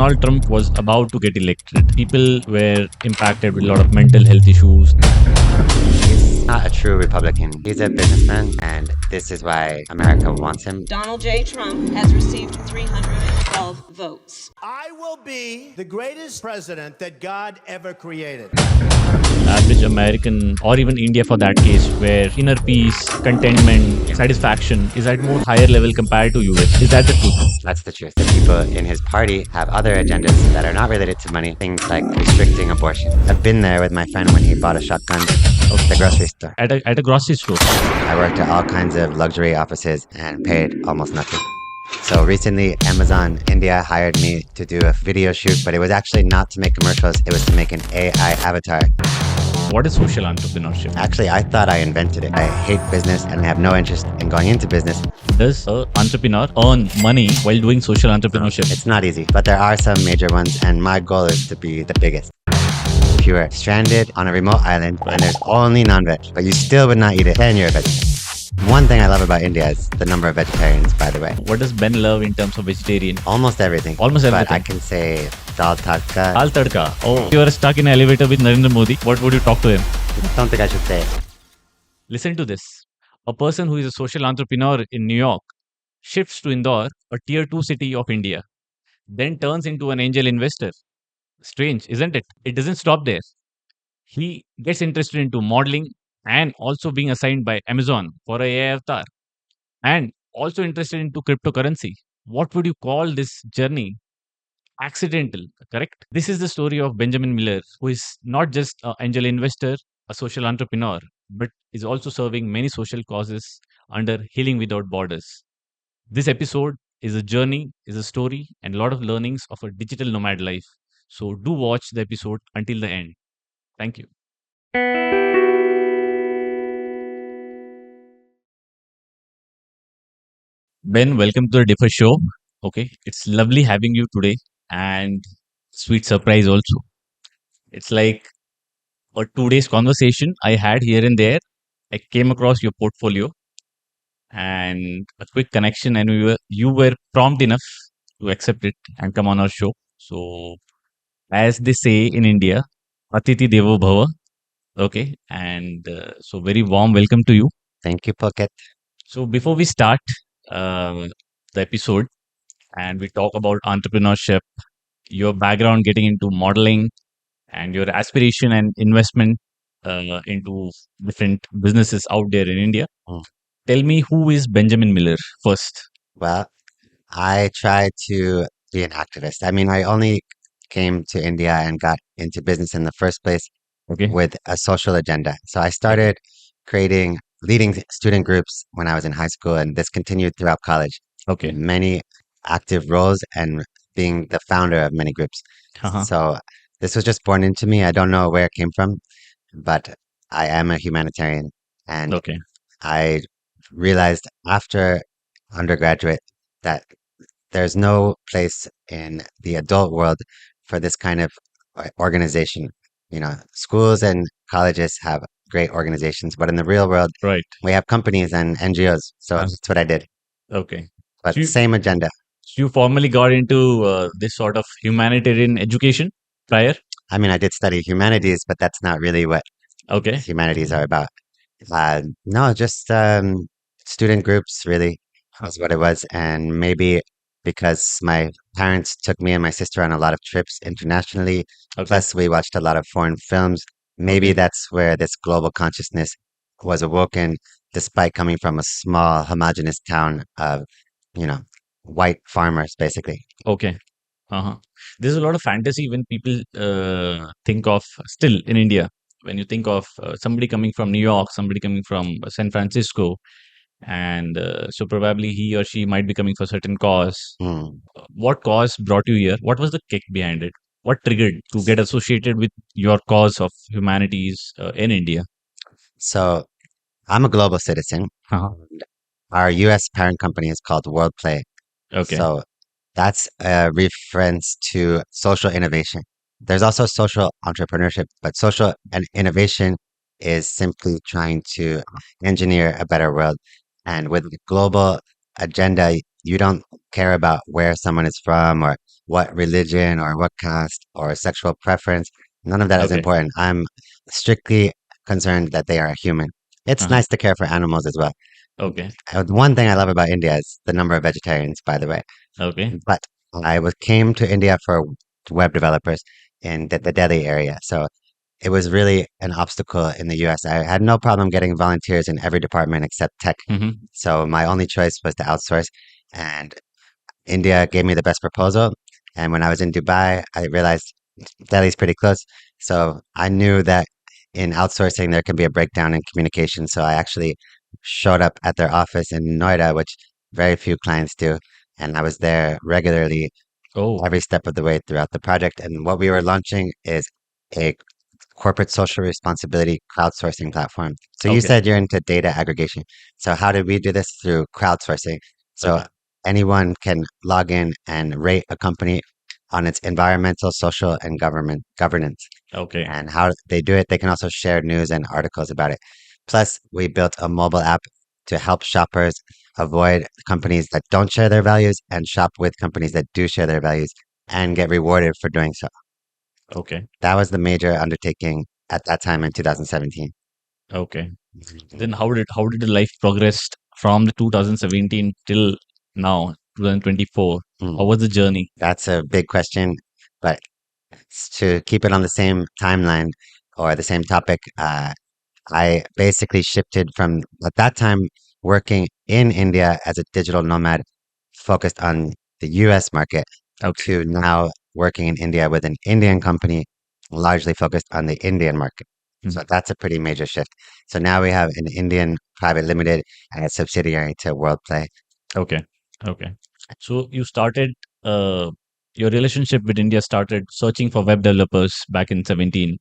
Donald Trump was about to get elected, people were impacted with a lot of mental health issues. He's not a true Republican. He's a businessman, and this is why America wants him. Donald J. Trump has received 312 votes. I will be the greatest president that God ever created. Average American, or even India for that case, where inner peace, contentment, satisfaction is at more higher level compared to US. Is that the truth? That's the truth. The people in his party have other agendas that are not related to money, things like restricting abortion. I've been there with my friend when he bought a shotgun at the grocery store. At a grocery store. I worked at all kinds of luxury offices and paid almost nothing. So recently, Amazon India hired me to do a video shoot, but it was actually not to make commercials. It was to make an AI avatar. What is social entrepreneurship? Actually, I thought I invented it. I hate business and have no interest in going into business. Does an entrepreneur earn money while doing social entrepreneurship? It's not easy, but there are some major ones, and my goal is to be the biggest. If you were stranded on a remote island and there's only non-veg, but you still would not eat it, then you're a vegetarian. One thing I love about India is the number of vegetarians, by the way. What does Ben love in terms of vegetarian? Almost everything. Almost everything. But I can say dal tadka. Dal tadka. Oh, if you are stuck in an elevator with Narendra Modi, what would you talk to him? I don't think I should say it. Listen to this. A person who is a social entrepreneur in New York shifts to Indore, a tier 2 city of India, then turns into an angel investor. Strange, isn't it? It doesn't stop there. He gets interested into modeling and also being assigned by Amazon for a AI avatar and also interested into cryptocurrency. What would you call this journey? Accidental, correct? This is the story of Benjamin Miller, who is not just an angel investor, a social entrepreneur, but is also serving many social causes under Healing Without Borders. This episode is a journey, is a story, and a lot of learnings of a digital nomad life. So do watch the episode until the end. Thank you. Ben, welcome to the Diffr show. Okay, it's lovely having you today, and sweet surprise also. It's like a 2 days conversation I had here and there. I came across your portfolio and a quick connection, and you were prompt enough to accept it and come on our show. So, as they say in India, Atiti Devo Bhava. Okay, and so very warm welcome to you. Thank you, Phuket. So, before we start the episode and we talk about entrepreneurship, your background getting into modeling, and your aspiration and investment into different businesses out there in India. Mm. Tell me, who is Benjamin Miller first? Well, I tried to be an activist. I mean, I only came to India and got into business in the first place Okay. with a social agenda. So I started leading student groups when I was in high school, and this continued throughout college. Okay. Many active roles and being the founder of many groups. Uh-huh. So this was just born into me. I don't know where it came from, but I am a humanitarian. And Okay. I realized after undergraduate that there's no place in the adult world for this kind of organization. You know, schools and colleges have great organizations, but in the real world, Right. we have companies and NGOs. So Uh, that's what I did. Okay. But So you, same agenda. so you formally got into this sort of humanitarian education prior? I mean, I did study humanities, but that's not really what Okay. humanities are about. No, just student groups really is what it was. And maybe because my parents took me and my sister on a lot of trips internationally, Okay. plus we watched a lot of foreign films, maybe Okay. that's where this global consciousness was awoken, despite coming from a small, homogeneous town of, you know, white farmers, basically. Okay. Uh-huh. There's a lot of fantasy when people think of, still in India, when you think of somebody coming from New York, somebody coming from San Francisco, and so probably he or she might be coming for a certain cause. Hmm. What cause brought you here? What was the kick behind it? What triggered to get associated with your cause of humanities in India? So I'm a global citizen. Uh-huh. Our US parent company is called WorldPlay. Okay. So that's a reference to social innovation. There's also social entrepreneurship, but social and innovation is simply trying to engineer a better world. And with the global agenda, you don't care about where someone is from or what religion or what caste or sexual preference. None of that is Okay. important. I'm strictly concerned that they are human. It's Uh-huh. nice to care for animals as well. Okay. One thing I love about India is the number of vegetarians, by the way. Okay. But came to India for web developers in the Delhi area. So it was really an obstacle in the US. I had no problem getting volunteers in every department except tech. Mm-hmm. So my only choice was to outsource. And India gave me the best proposal. And when I was in Dubai, I realized Delhi's pretty close. So I knew that in outsourcing, there can be a breakdown in communication. So I actually showed up at their office in Noida, which very few clients do. And I was there regularly Oh, every step of the way throughout the project. And what we were launching is a corporate social responsibility crowdsourcing platform. So you okay. said you're into data aggregation. So how did we do this? Through crowdsourcing. So Okay. anyone can log in and rate a company on its environmental, social, and government governance. Okay. And how they do it, they can also share news and articles about it. Plus, we built a mobile app to help shoppers avoid companies that don't share their values and shop with companies that do share their values and get rewarded for doing so. Okay. That was the major undertaking at that time in 2017. Okay. Then how did the life progressed from the 2017 till now, 2024? How Mm, was the journey? That's a big question, but to keep it on the same timeline or the same topic, I basically shifted from at that time working in India as a digital nomad focused on the US market Okay. to now working in India with an Indian company largely focused on the Indian market. So Mhm. that's a pretty major shift. So now we have an Indian private limited and a subsidiary to WorldPlay. Okay. Okay. So you started uh, your relationship with India started searching for web developers back in 17.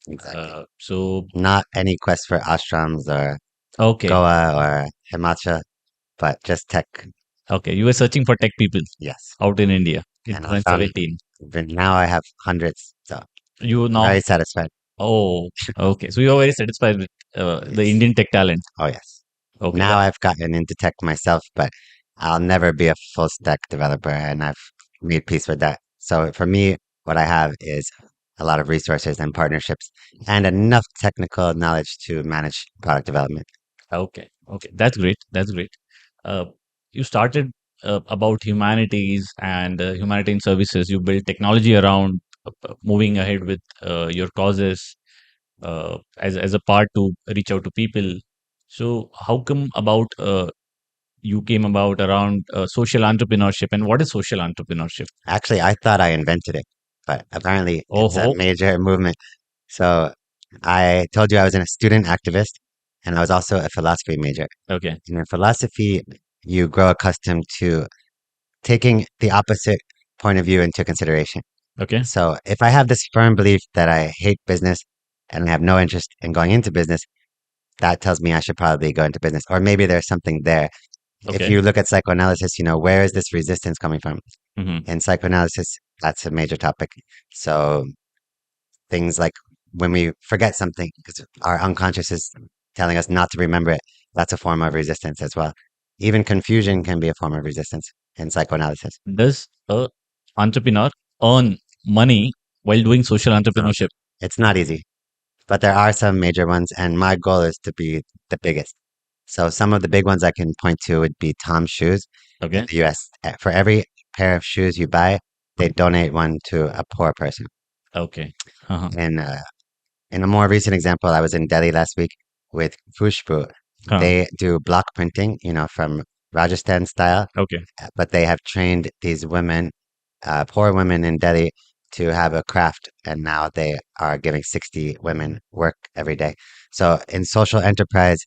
Exactly. So Not any quest for ashrams or okay. Goa or Himachal, but just tech. Okay. You were searching for tech people Yes. out in India in And I found 2017. now I have hundreds. So You now very satisfied. oh okay. So you are very satisfied with the Yes. Indian tech talent. Oh, yes. Okay. Now I've gotten into tech myself, but I'll never be a full stack developer, and I've made peace with that. So for me, what I have is a lot of resources and partnerships and enough technical knowledge to manage product development. Okay, okay, that's great. That's great. Uh, you started about humanities and humanitarian services. You built technology around moving ahead with your causes as a part to reach out to people. So, how come about you came about around social entrepreneurship, and what is social entrepreneurship? Actually, I thought I invented it, but apparently it's a Oh, major movement. So I told you I was a student activist, and I was also a philosophy major. okay, And in philosophy, you grow accustomed to taking the opposite point of view into consideration. okay, So if I have this firm belief that I hate business and I have no interest in going into business, that tells me I should probably go into business. Or maybe there's something there. If okay. you look at psychoanalysis, where is this resistance coming from? Hmm. In psychoanalysis, that's a major topic. So things like when we forget something, because our unconscious is telling us not to remember it, that's a form of resistance as well. Even confusion can be a form of resistance in psychoanalysis. Does a entrepreneur earn money while doing social No, entrepreneurship? it's not easy, but there are some major ones, and my goal is to be the biggest. So some of the big ones I can point to would be Tom's shoes in Okay, the US. For every pair of shoes you buy, they donate one to a poor person. okay. Uh-huh. And in a more recent example, I was in Delhi last week with Khushbu. Huh. They do block printing, from Rajasthan style, Okay. but they have trained these women, poor women in Delhi, to have a craft, and now they are giving 60 women work every day. So in social enterprise,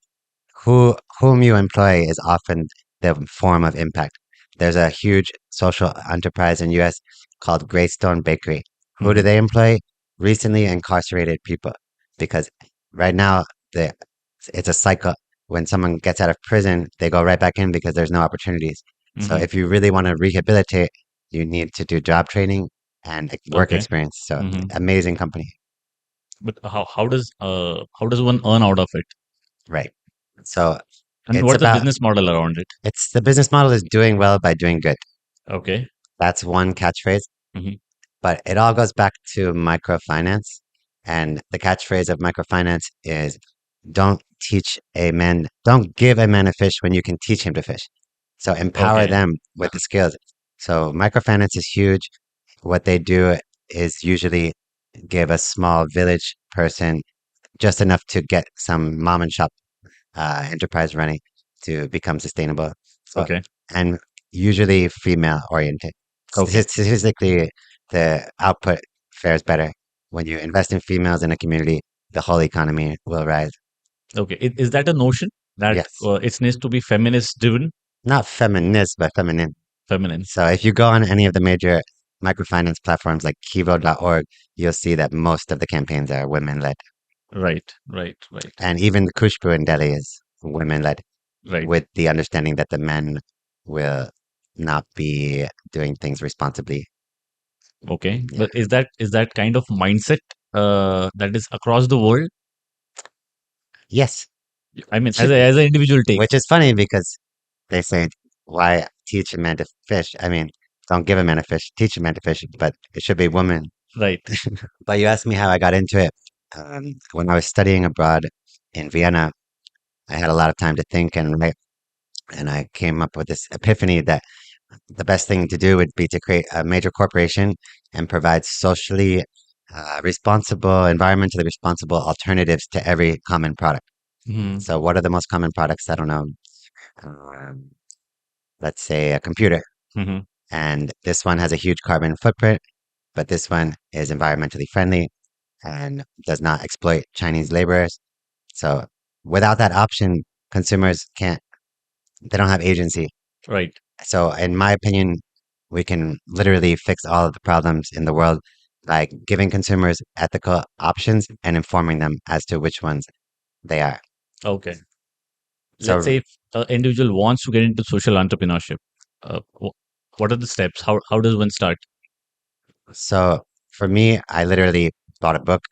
whom you employ is often the form of impact. There's a huge social enterprise in US called Greystone Bakery. Who do Mhm. they employ? Recently incarcerated people. Because right now the it's a cycle. When someone gets out of prison, they go right back in because there's no opportunities. So Mhm. if you really want to rehabilitate, you need to do job training and work Okay. experience. So Mhm. amazing company. But how does one earn out of it? Right. So And it's what's the about business model around it? it's the business model is doing well by doing good. Okay. That's one catchphrase. Mhm. But it all goes back to microfinance. And the catchphrase of microfinance is don't give a man a fish when you can teach him to fish. So empower Okay. them with the skills. So microfinance is huge. What they do is usually give a small village person just enough to get some mom and shop enterprise running to become sustainable. So, Okay. and usually female oriented. Okay. Statistically, the output fares better when you invest in females in a community. The whole economy will rise. Okay. Is that a notion that Yes, it needs to be feminist driven? not feminist, but feminine. Feminine. So if you go on any of the major microfinance platforms like kivo.org, you'll see that most of the campaigns are women led. Right. Right. Right. And even the Kushbu in Delhi is women led, Right. with the understanding that the men will not be doing things responsibly. Okay. Yeah. But is that kind of mindset that is across the world? Yes. I mean, Should be. as an individual take. Which is funny because they say, why teach a man to fish? I mean, don't give a man a fish, teach a man to fish, but it should be women. Right. But you asked me how I got into it. When I was studying abroad in Vienna, I had a lot of time to think and write, and I came up with this epiphany that the best thing to do would be to create a major corporation and provide socially responsible, environmentally responsible alternatives to every common product. Mhm. So, what are the most common products? I don't know. Um, let's say a computer. Mhm. And this one has a huge carbon footprint, but this one is environmentally friendly and does not exploit Chinese laborers. So, without that option, consumers they don't have agency. Right. So, in my opinion, we can literally fix all of the problems in the world by giving consumers ethical options and informing them as to which ones they are. Okay. Let's So, say if an individual wants to get into social entrepreneurship, what are the steps? How does one start? so for me, I literally bought a book,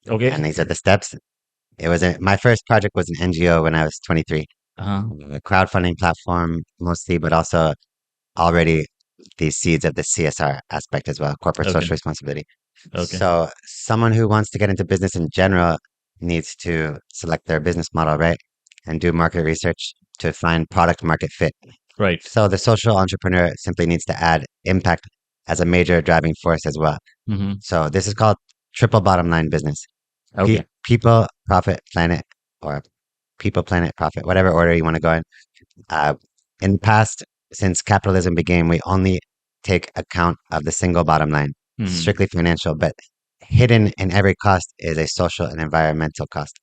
Okay. and these are the steps. My first project was an NGO when I was 23, Uh-huh. a crowdfunding platform mostly, but also already the seeds of the CSR aspect as well, corporate Okay. social responsibility. Okay. So someone who wants to get into business in general needs to select their business model, right? And do market research to find product market fit. Right. So the social entrepreneur simply needs to add impact as a major driving force as well. Hmm. So this is called triple bottom line business. Okay. People, profit, planet, or people, planet, profit, whatever order you want to go in. Uh, in the past, since capitalism began, we only take account of the single bottom line, Hmm. strictly financial, but hidden in every cost is a social and environmental cost.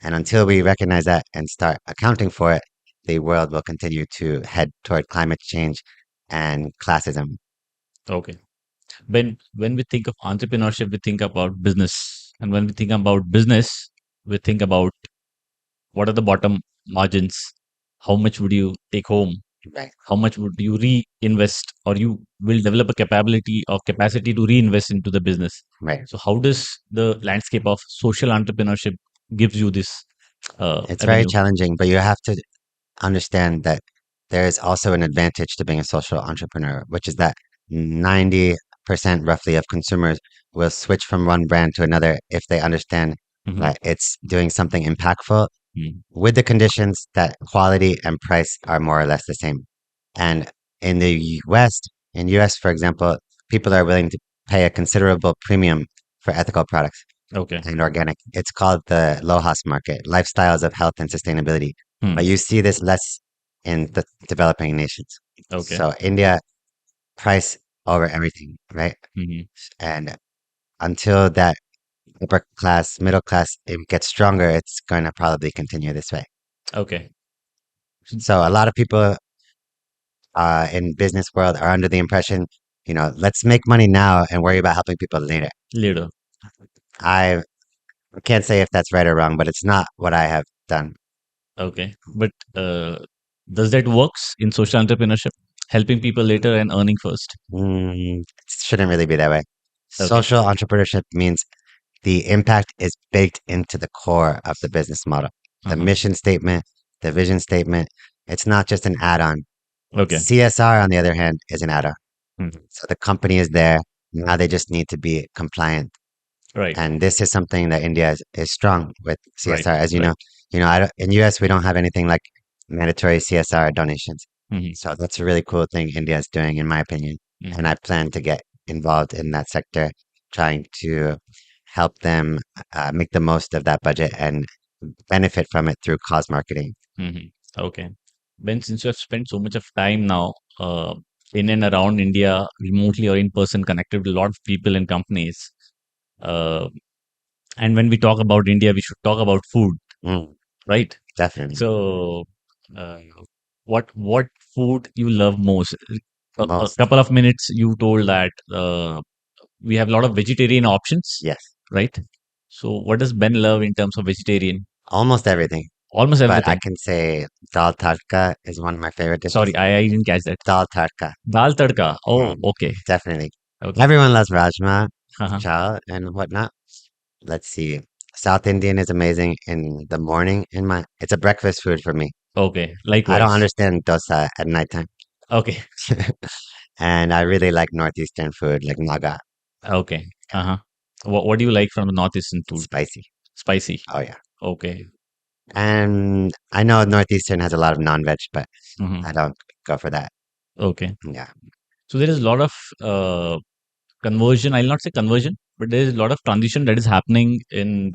And until we recognize that and start accounting for it, the world will continue to head toward climate change and classism. Okay. When we think of entrepreneurship, we think about business, and when we think about business, we think about what are the bottom margins, how much would you take home, Right. how much would you reinvest, or you will develop a capacity to reinvest into the business. Right. So how does the landscape of social entrepreneurship gives you this It's very avenue? challenging, but you have to understand that there is also an advantage to being a social entrepreneur, which is that 90% roughly of consumers will switch from one brand to another if they understand Hmm. that it's doing something impactful Hmm. with the conditions that quality and price are more or less the same. And in the West, in US, for example, people are willing to pay a considerable premium for ethical products Okay. and organic. It's called the LOHAS market, lifestyles of health and sustainability. Hmm. But you see this less in the developing nations. Okay. So India, price over everything, right? Hmm. And until that upper class, middle class gets stronger, it's going to probably continue this way. Okay. So a lot of people in business world are under the impression, let's make money now and worry about helping people later. Later. I can't say if that's right or wrong, but it's not what I have done. Okay. But does that works in social entrepreneurship? Helping people later and earning first. It shouldn't really be that way. Okay. Social entrepreneurship means the impact is baked into the core of the business model. The Uh-huh. mission statement, the vision statement, it's not just an add on. Okay. CSR, on the other hand, is an add on. Mhm. So the company is there, now they just need to be compliant. Right. And this is something that India is strong with Right. CSR. As you Right. know, I don't, in US we don't have anything like mandatory CSR donations. Hmm. So that's a really cool thing India is doing, in my opinion. And Hmm. I plan to get involved in that sector, trying to help them make the most of that budget and benefit from it through cause marketing. Hmm. Okay. Ben, since you have spent so much of time now in and around India, remotely or in person, connected with a lot of people and companies, uh, and when we talk about India, we should talk about food, Mm, right? definitely. So, uh, what food you love most? A Most. couple of minutes you told that we have a lot of vegetarian options, Yes. right? So, what does Ben love in terms of vegetarian? Almost everything. Almost But I everything. can say dal tadka is one of my favorite dishes. Sorry, I didn't catch that. Dal tadka. Dal tadka. Oh, Mm, okay, definitely. okay. Everyone loves rajma, Uh-huh. chal, and whatnot. Let's see. South Indian is amazing in the morning. It's a breakfast food for me. Okay, I don't likewise. understand dosa at nighttime. Okay, And I really like Northeastern food, like naga. okay. Yeah, Uh-huh. What do you like from the northeastern food? spicy. Spicy. Oh yeah. Okay. And I know Northeastern has a lot of non-veg, but Hmm. I don't go for that. Okay. Yeah. So there is a lot of conversion. I'll not say conversion, but there is a lot of transition that is happening in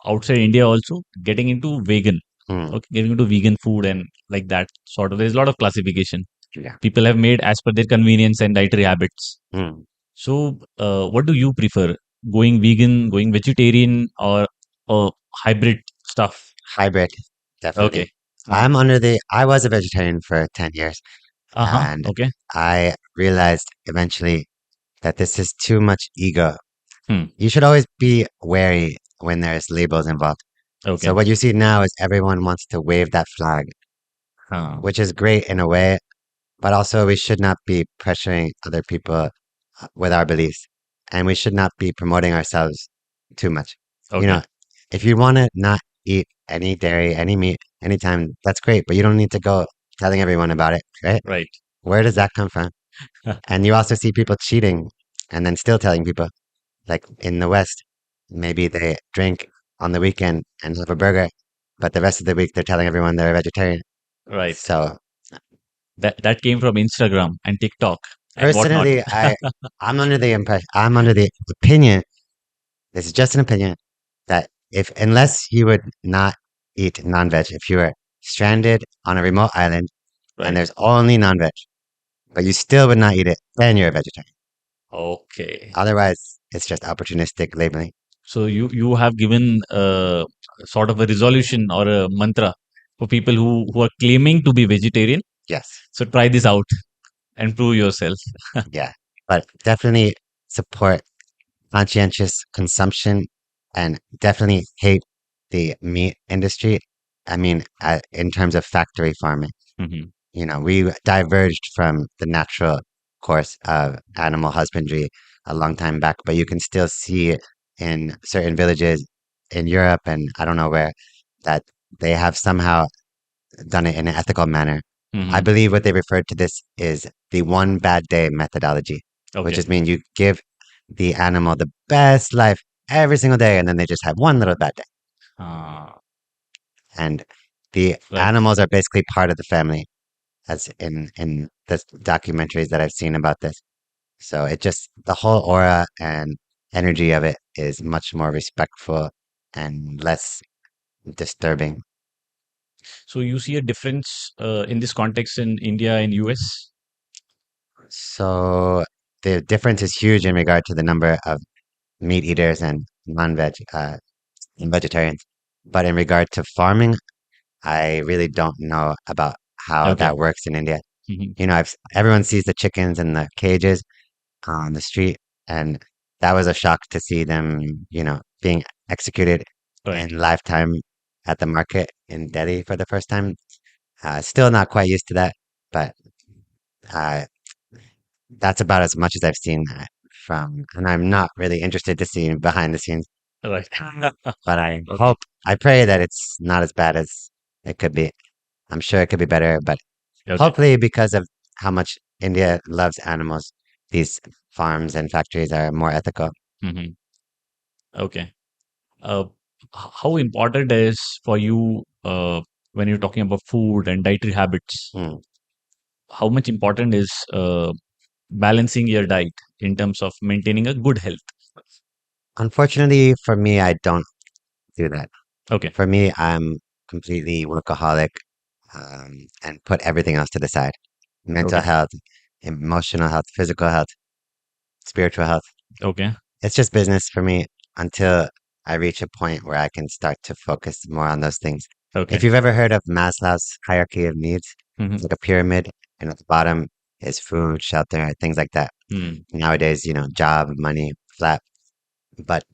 outside India also, getting into vegan. Mm, Okay, getting into vegan food and like that sort of. There's a lot of classification. yeah. People have made as per their convenience and dietary habits. Mm. So, what do you prefer? Going vegan, going vegetarian, or hybrid stuff? Hybrid, Okay. definitely. Uh-huh. I was a vegetarian for 10 years, Uh-huh. and Okay. I realized eventually that this is too much ego. Hmm. You should always be wary when there's labels involved. So Okay. what you see now is everyone wants to wave that flag, Uh, which is great in a way, but also we should not be pressuring other people with our beliefs, and we should not be promoting ourselves too much. You know, okay. if you want to not eat any dairy, any meat, anytime, that's great, but you don't need to go telling everyone about it, right? Right. Where does that come from? And you also see people cheating and then still telling people, like in the West, maybe they drink on the weekend and have a burger, but the rest of the week they're telling everyone they're a vegetarian. Right. So That came from Instagram and TikTok and whatnot. personally, I'm under the opinion, this is just an opinion, that if unless you would not eat non-veg, if you were stranded on a remote island and Right. there's only non-veg, but you still would not eat it, then you're a vegetarian. Okay. Otherwise, it's just opportunistic labeling. So you have given sort of a resolution or a mantra for people who are claiming to be vegetarian. Yes, So try this out and prove yourself. yeah, but definitely support conscientious consumption and definitely hate the meat industry. I mean, in terms of factory farming, Hmm. we diverged from the natural course of animal husbandry a long time back, but you can still see it in certain villages in Europe and I don't know where that they have somehow done it in an ethical manner. I Hmm. believe what they referred to this is the one bad day methodology, which Okay. just means you give the animal the best life every single day, and then they just have one little bad day. And the Right. animals are basically part of the family, as in the documentaries that I've seen about this. So it just the whole aura and energy of it is much more respectful and less disturbing. So you see a difference in this context in India and US? So the difference is huge in regard to the number of meat eaters and non-veg and vegetarians. But in regard to farming, I really don't know about how Okay. that works in India. Hmm. Everyone sees the chickens in the cages on the street, and that was a shock to see them, being executed Right. in lifetime at the market in Delhi for the first time. Still not quite used to that, but uh, that's about as much as I've seen and I'm not really interested to see behind the scenes. Right. But I Okay. hope, I pray that it's not as bad as it could be. I'm sure it could be better, but Okay. hopefully because of how much India loves animals, these farms and factories are more ethical. Hmm. Okay. Uh, how important is for you when you're talking about food and dietary habits? Mm. How much important is balancing your diet in terms of maintaining a good health? Unfortunately, for me, I don't do that. Okay. For me, I'm completely workaholic and put everything else to the side. Mental Okay. health, emotional health, physical health, spiritual health. Okay. It's just business for me until I reach a point where I can start to focus more on those things. If Okay. you've ever heard of Maslow's hierarchy of needs, Hmm. it's like a pyramid, and at the bottom is food, shelter, things like that. Mm. Nowadays, job, money, flat. But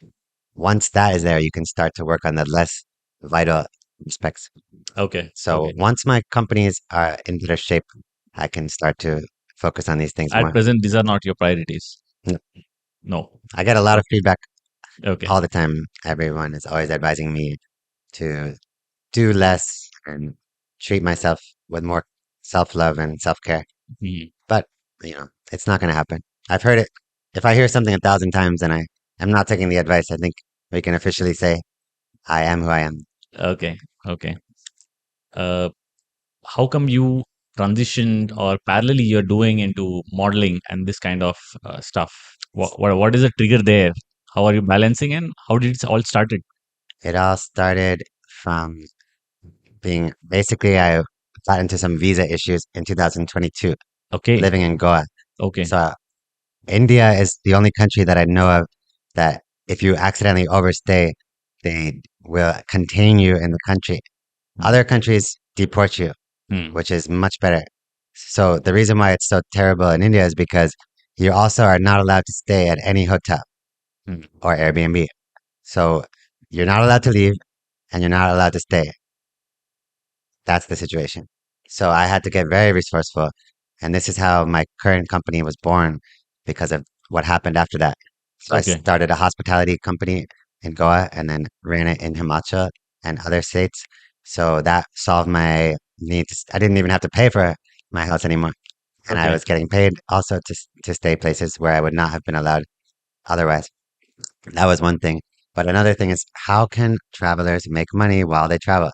once that is there, you can start to work on the less vital aspects. Okay. So Okay. once my companies are in better shape, I can start to focus on these things At more. present, these are not your priorities. Mm, No. I get a lot of feedback Okay. all the time. Everyone is always advising me to do less and treat myself with more self-love and self-care. Mhm. But, it's not going to happen. I've heard it. If I hear something 1,000 times and I am not taking the advice, I think we can officially say I am who I am. Okay. Okay. Uh, how come you transitioned or parallelly you're doing into modeling and this kind of stuff? What is the trigger there? How are you balancing and how did it all started? It all started from being basically, I got into some visa issues in 2022 Okay. living in Goa. Okay. So India is the only country that I know of that if you accidentally overstay, they will contain you in the country. Mm. Other countries deport you, Mm. which is much better. So the reason why it's so terrible in India is because you also are not allowed to stay at any hotel Mm. or Airbnb. So you're not allowed to leave and you're not allowed to stay. That's the situation. So I had to get very resourceful. And this is how my current company was born because of what happened after that. So I Okay. started a hospitality company in Goa and then ran it in Himachal and other states. So that solved my needs. I didn't even have to pay for my house anymore. And I Okay. was getting paid also to stay places where I would not have been allowed otherwise. That was one thing. But another thing is how can travelers make money while they travel?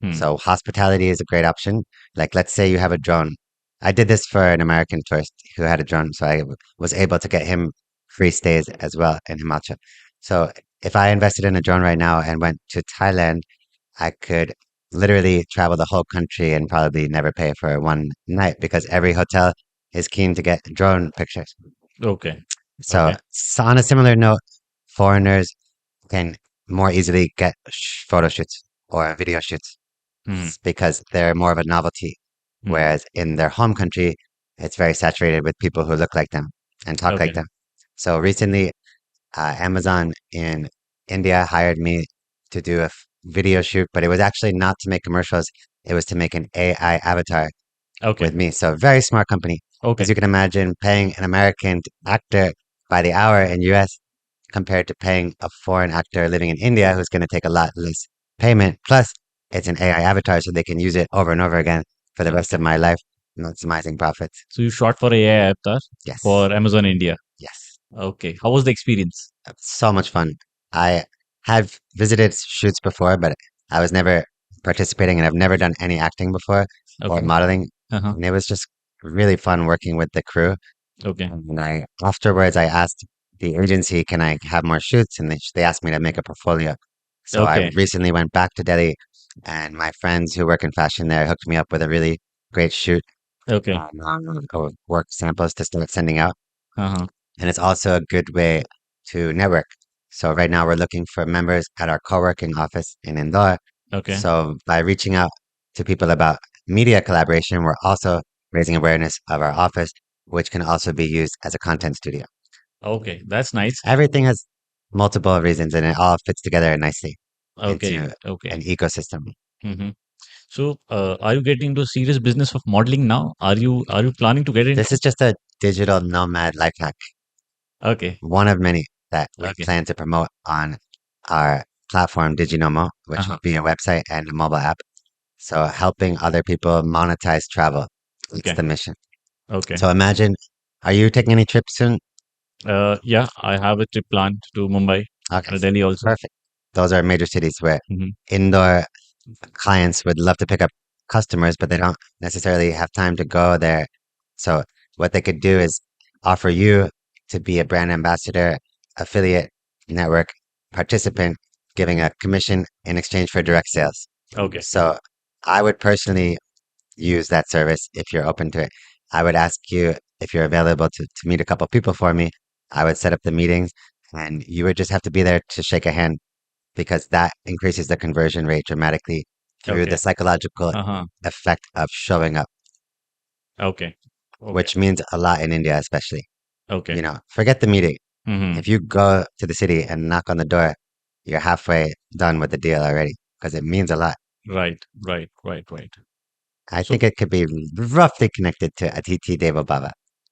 Mm. So hospitality is a great option. Like, let's say you have a drone. I did this for an American tourist who had a drone, so was able to get him free stays as well in Himachal. So if I invested in a drone right now and went to Thailand, I could literally travel the whole country and probably never pay for one night because every hotel is keen to get drone pictures. Okay. So, Okay. so on a similar note, foreigners can more easily get photo shoots or video shoots Mm. because they're more of a novelty. Mm. Whereas in their home country, it's very saturated with people who look like them and talk like Okay. them. So recently, Amazon in India hired me to do a video shoot, but it was actually not to make commercials. It was to make an AI avatar Okay. with me. So very smart company. As Okay. you can imagine, paying an American actor by the hour in US compared to paying a foreign actor living in India who's going to take a lot less payment. Plus, it's an AI avatar, so they can use it over and over again for the rest of Okay. my life, maximizing profits. So you shot for AI avatar Yes, for Amazon India. yes. Okay. How was the experience? So much fun. I have visited shoots before, but I was never participating and I've never done any acting before or Okay. modeling. Uh-huh. And it was just really fun working with the crew. Okay. And afterwards, I asked the agency, can I have more shoots? And they asked me to make a portfolio. So I Okay. recently went back to Delhi and my friends who work in fashion there hooked me up with a really great shoot Okay. of work samples to start sending out. Uh-huh. And it's also a good way to network. So right now we're looking for members at our co-working office in Indore. Okay. So by reaching out to people about media collaboration, we're also raising awareness of our office, which can also be used as a content studio. Okay. That's nice. Everything has multiple reasons and it all fits together nicely Okay. into Okay. an ecosystem. Mm-hmm. So, are you getting into serious business of modeling now? Are you planning to get This into? is just a digital nomad life hack, Okay. one of many that we Okay. plan to promote on our platform Digi-Nomo, which Uh-huh. will be a website and a mobile app. So helping other people monetize travel. It's Okay. the mission. Okay. So imagine Are you taking any trips soon? Yeah, I have a trip planned to Mumbai Okay, and Delhi also. perfect. Those are major cities where Hmm. indoor clients would love to pick up customers, but they don't necessarily have time to go there. So what they could do is offer you to be a brand ambassador, affiliate, network participant, giving a commission in exchange for direct sales. Okay. So I would personally use that service if you're open to it. I would ask you if you're available to meet a couple people for me. I would set up the meetings and you would just have to be there to shake a hand because that increases the conversion rate dramatically through the Okay. psychological Uh-huh. effect of showing up, Okay. Okay. which means a lot in India, especially. Okay. Forget the meeting. Hmm. If you go to the city and knock on the door, you're halfway done with the deal already because it means a lot. Right. Right. Right. Right. I So, think it could be roughly connected to Atiti Deva Bhava.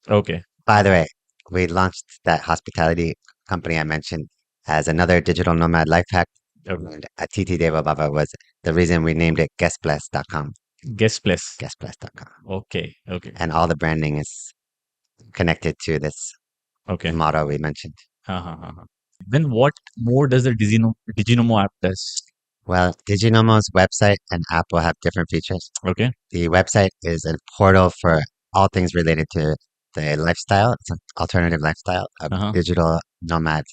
okay. By the way, we launched that hospitality company I mentioned as another digital nomad life hack. Okay. And Atiti Deva Bhava was the reason we named it guestbless.com. Guest place. Guestbless.com. Okay. Okay. And all the branding is connected to this Okay. motto we mentioned. Uh-huh. Uh-huh. Then what more does the Digi-Nomo app does? Well, Digi-Nomo's website and app will have different features. Okay. The website is a portal for all things related to the lifestyle. It's an alternative lifestyle of Uh-huh. digital nomads.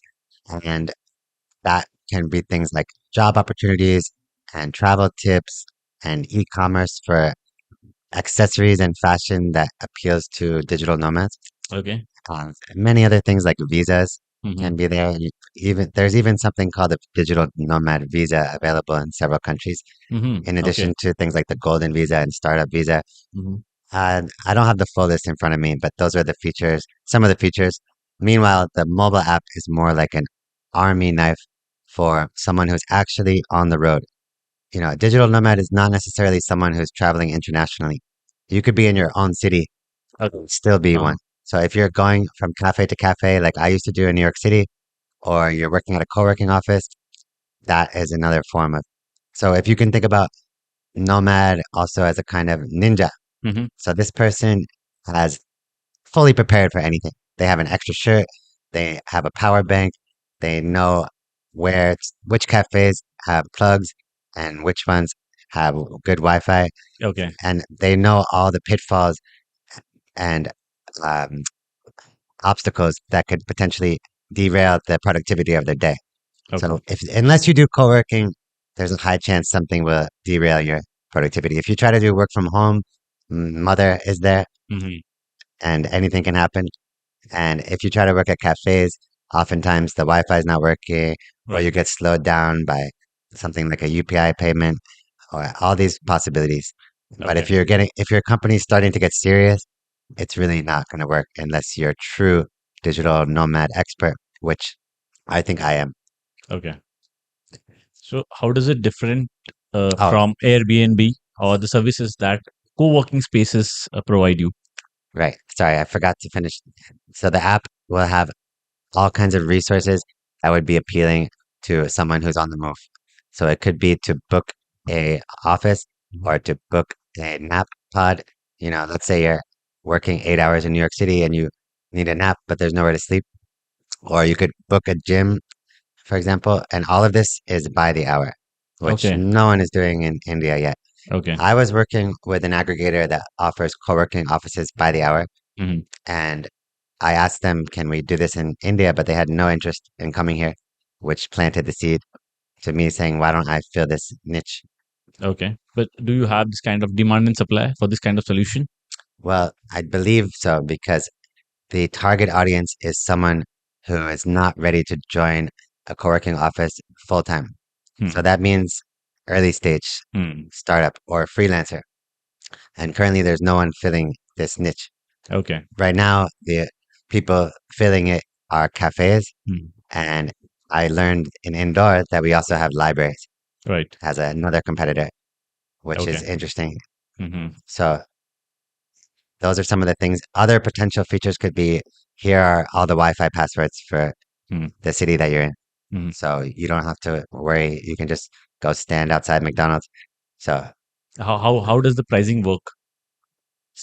And that can be things like job opportunities and travel tips and e-commerce for accessories and fashion that appeals to digital nomads. Okay. Many other things like visas Mm-hmm. can be there. There's even something called a digital nomad visa available in several countries, Mm-hmm. in Okay. addition to things like the golden visa and startup visa. Mm-hmm. I don't have the full list in front of me, but those are the features, some of the features. Meanwhile, the mobile app is more like an army knife for someone who's actually on the road. A digital nomad is not necessarily someone who's traveling internationally. You could be in your own city, Okay. still be Uh-huh. one. So if you're going from cafe to cafe, like I used to do in New York City, or you're working at a co-working office, that is another form of. So if you can think about nomad also as a kind of ninja. Mm-hmm. So this person has fully prepared for anything. They have an extra shirt. They have a power bank. They know which cafes have plugs and which ones have good Wi-Fi, Okay. and they know all the pitfalls and um, obstacles that could potentially derail the productivity of their day. Okay. So if unless you do co-working, there's a high chance something will derail your productivity. If you try to do work from home, mother is there Mm-hmm. and anything can happen. And if you try to work at cafes, oftentimes the Wi-Fi is not working or Right. you get slowed down by something like a UPI payment or all these possibilities. But Okay. if your company's starting to get serious, it's really not going to work unless you're a true digital nomad expert, which I think I am. Okay. So how does it different Oh, from Airbnb or the services that co-working spaces provide you? right. Sorry, I forgot to finish. So the app will have all kinds of resources that would be appealing to someone who's on the move. So it could be to book a office Mhm. or to book a nap pod. Let's say you're working 8 hours in New York City and you need a nap, but there's nowhere to sleep. Or you could book a gym, for example. And all of this is by the hour, which Okay. no one is doing in India yet. Okay. I was working with an aggregator that offers co-working offices by the hour. Hmm. And I asked them, can we do this in India? But they had no interest in coming here, which planted the seed to me saying, why don't I fill this niche? Okay. But do you have this kind of demand and supply for this kind of solution? Well, I believe so because the target audience is someone who is not ready to join a co-working office full time. Hmm. So that means early stage Hmm. startup or freelancer. And currently there's no one filling this niche. Okay. Right now, the people filling it are cafes. Hmm. And I learned in indoor that we also have libraries Right. as another competitor, which is Okay. interesting. Hmm. So those are some of the things. Other potential features could be here are all the Wi-Fi passwords for Hmm. the city that you're in. Hmm. So you don't have to worry. You can just go stand outside McDonald's. So How does the pricing work?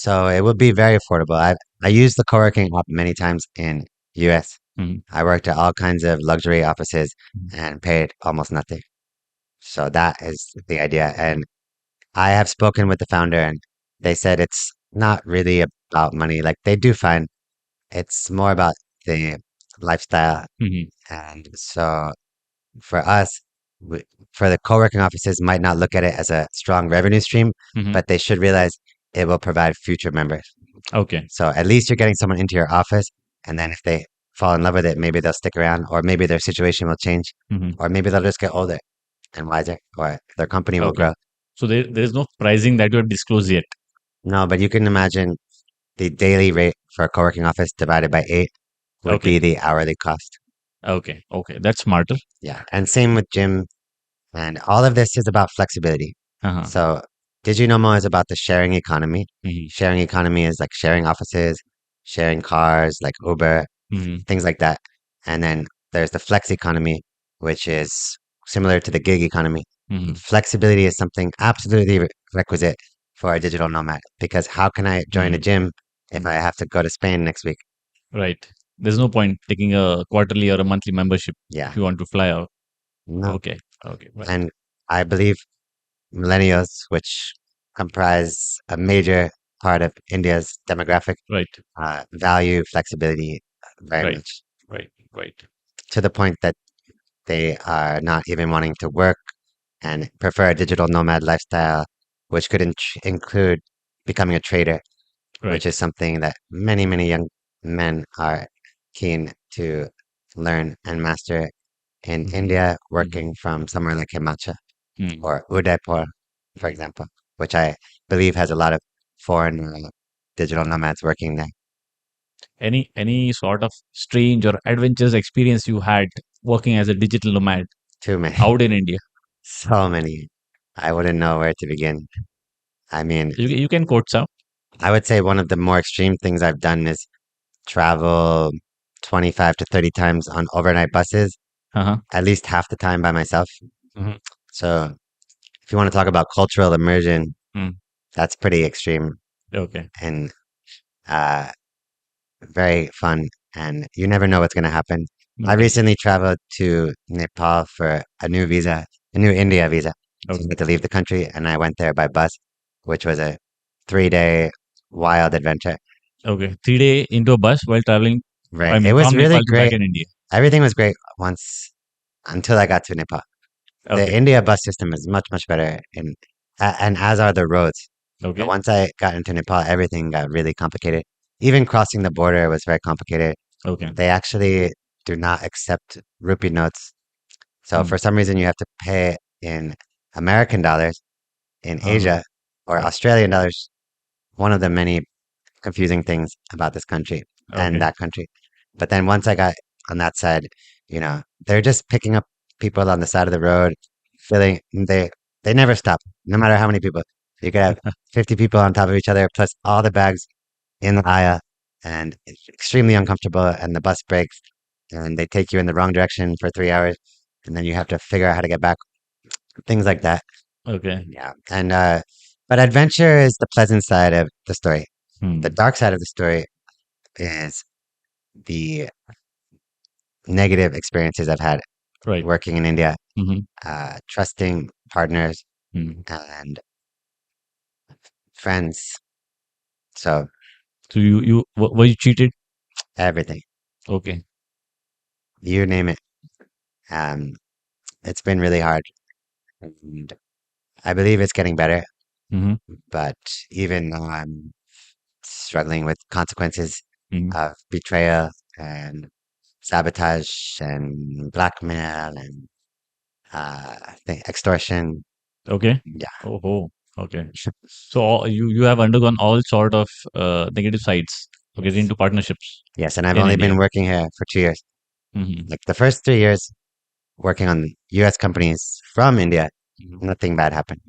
So it would be very affordable. I used the co-working app many times in US. Mhm. I worked at all kinds of luxury offices Mhm. and paid almost nothing. So that is the idea. And I have spoken with the founder and they said it's not really about money. Like they do fine. It's more about the lifestyle. Mhm. And so for us, w- for the co-working offices might not look at it as a strong revenue stream, Mhm. but they should realize it will provide future members. Okay. So at least you're getting someone into your office, and then if they fall in love with it, maybe they'll stick around, or maybe their situation will change, Mhm. or maybe they'll just get older and wiser, or their company will Okay. grow. So there is no pricing that you have disclosed yet. No, but you can imagine the daily rate for a co-working office divided by 8 would Okay. be the hourly cost. Okay. Okay. That's smarter. Yeah. And same with gym. And all of this is about flexibility. Uh-huh. So Digi-Nomo is about the sharing economy. Mhm. Sharing economy is like sharing offices, sharing cars, like Uber, Mhm. things like that. And then there's the flex economy, which is similar to the gig economy. Mhm. Flexibility is something absolutely requisite for a digital nomad because how can I join a Mhm. gym if Mhm. I have to go to Spain next week? Right. There's no point taking a quarterly or a monthly membership if Yeah, you want to fly out. no. Okay. Okay. Right. And I believe millennials, which comprise a major part of India's demographic, Right. value flexibility very Right. much Right. Right. to the point that they are not even wanting to work and prefer a digital nomad lifestyle, which could include becoming a trader, which Right. is something that many, many young men are keen to learn and master in Mhm. India, Mhm. working from somewhere like Himachal Mhm. or Udaipur, for example, which I believe has a lot of foreign digital nomads working there. Any sort of strange or adventurous experience you had working as a digital nomad Too many, out in India? so many. I wouldn't know where to begin. I mean, You can quote some. I would say one of the more extreme things I've done is travel 25 to 30 times on overnight buses, Uh-huh. at least half the time by myself. Mhm. So if you want to talk about cultural immersion, Mm. that's pretty extreme Okay. and uh, very fun. And you never know what's going to happen. I Okay. recently traveled to Nepal for a new visa, a new India visa. So I Okay. had to leave the country and I went there by bus, which was a 3 day wild adventure. Okay. 3 day into a bus while traveling. I Right. It mean, was from really Nepal to back great. in India. Everything was great once until I got to Nepal. The Okay. India bus system is much, much better, and as are the roads. But Okay. once I got into Nepal, everything got really complicated. Even crossing the border was very complicated. Okay. They actually do not accept rupee notes. So Mm. for some reason, you have to pay in American dollars in Uh-huh. Asia or Right. Australian dollars. One of the many confusing things about this country and Okay. that country. But then once I got on that side, they're just picking up people on the side of the road, filling they never stop, no matter how many people. You could have 50 people on top of each other, plus all the bags in the aisle, and it's extremely uncomfortable. And the bus breaks, and they take you in the wrong direction for 3 hours, and then you have to figure out how to get back. Things like that. Okay. Yeah, and but adventure is the pleasant side of the story. The Hmm. dark side of the story is the negative experiences I've had Right. working in India, Mm-hmm. trusting partners Hmm. and friends. So So were you cheated? everything, Okay. you name it. Um, it's been really hard. And I believe it's getting better, Mm-hmm. but even though I'm struggling with consequences Hmm. of betrayal and sabotage and blackmail and extortion, Okay. yeah, Oh, oh. Okay. So you have undergone all sort of negative sides to get yes, into partnerships yes, and I've in only India. been working here for 2 years. Mm-hmm. Like the first 3 years working on US companies from India, Mm-hmm. nothing bad happened.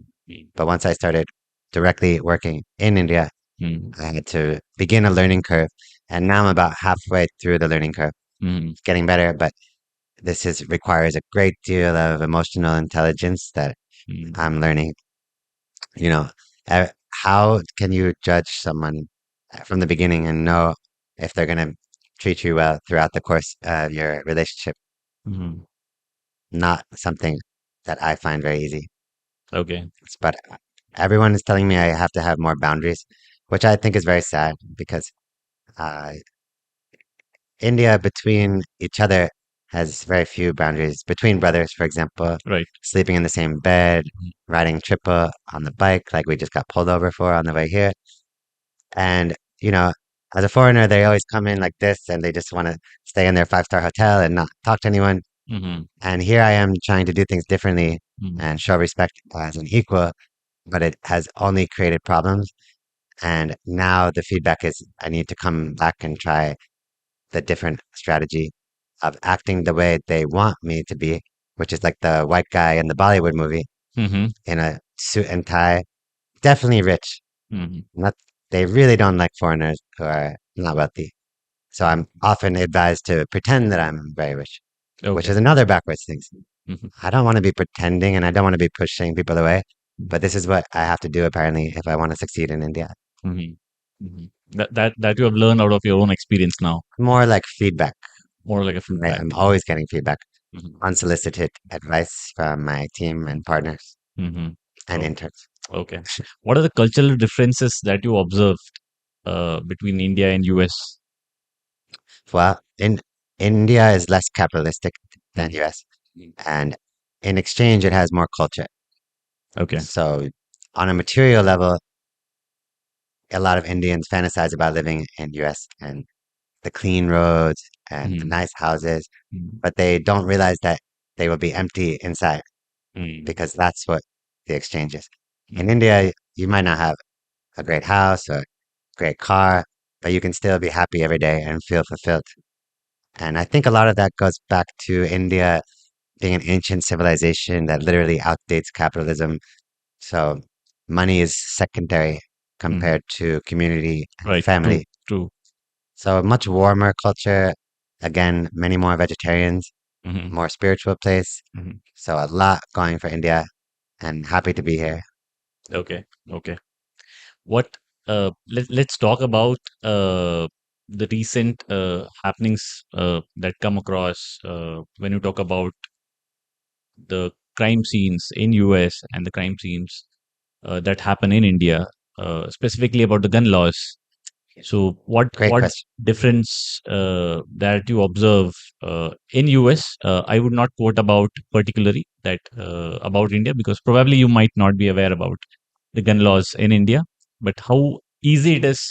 But once I started directly working in India, Mm-hmm. I had to begin a learning curve. And now I'm about halfway through the learning curve. Mm-hmm. It's getting better, but requires a great deal of emotional intelligence that Mm-hmm. I'm learning. You know, uh, how can you judge someone from the beginning and know if they're going to treat you well throughout the course of your relationship? Mhm. Not something that I find very easy. Okay. But everyone is telling me I have to have more boundaries, which I think is very sad because uh, India between each other has very few boundaries. Between brothers, for example, Right. sleeping in the same bed, Mhm. riding triple on the bike, like we just got pulled over for on the way here. And, you know, as a foreigner, they always come in like this and they just want to stay in their five-star hotel and not talk to anyone. Mhm. And here I am trying to do things differently Mhm. and show respect as an equal, but it has only created problems. And now the feedback is I need to come back and try the different strategy of acting the way they want me to be, which is like the white guy in the Bollywood movie Mhm. in a suit and tie, definitely rich. Mhm. Not, they really don't like foreigners who are not wealthy. So I'm often advised to pretend that I'm very rich, which Okay. is another backwards thing. Mhm. I don't want to be pretending and I don't want to be pushing people away, but this is what I have to do apparently if I want to succeed in India. Mhm. Mhm. That you have learned out of your own experience now, More like feedback. more like a Right? feedback. I'm always getting feedback, Mhm. unsolicited advice from my team and partners Mhm. and Oh, interns. okay. What are the cultural differences that you observed between India and US? Well, in India is less capitalistic than Mhm. US, and in exchange, it has more culture. Okay. So, on a material level, a lot of Indians fantasize about living in US and the clean roads and the Mhm. nice houses, Mhm. but they don't realize that they will be empty inside Mhm. because that's what the exchange is. In Mhm. India, you might not have a great house or great car, but you can still be happy every day and feel fulfilled. And I think a lot of that goes back to India being an ancient civilization that literally outdates capitalism. So money is secondary Mhm. compared to community and Right. True. family. True. So a much warmer culture. Again, many more vegetarians, Mhm. more spiritual place. Mhm. So a lot going for India and happy to be here. Okay. Okay. What let's talk about the recent happenings that come across when you talk about the crime scenes in US and the crime scenes that happen in India, specifically about the gun laws. So Great what question. difference that you observe in US? I would not quote about particularly that about India because probably you might not be aware about the gun laws in India, but how easy it is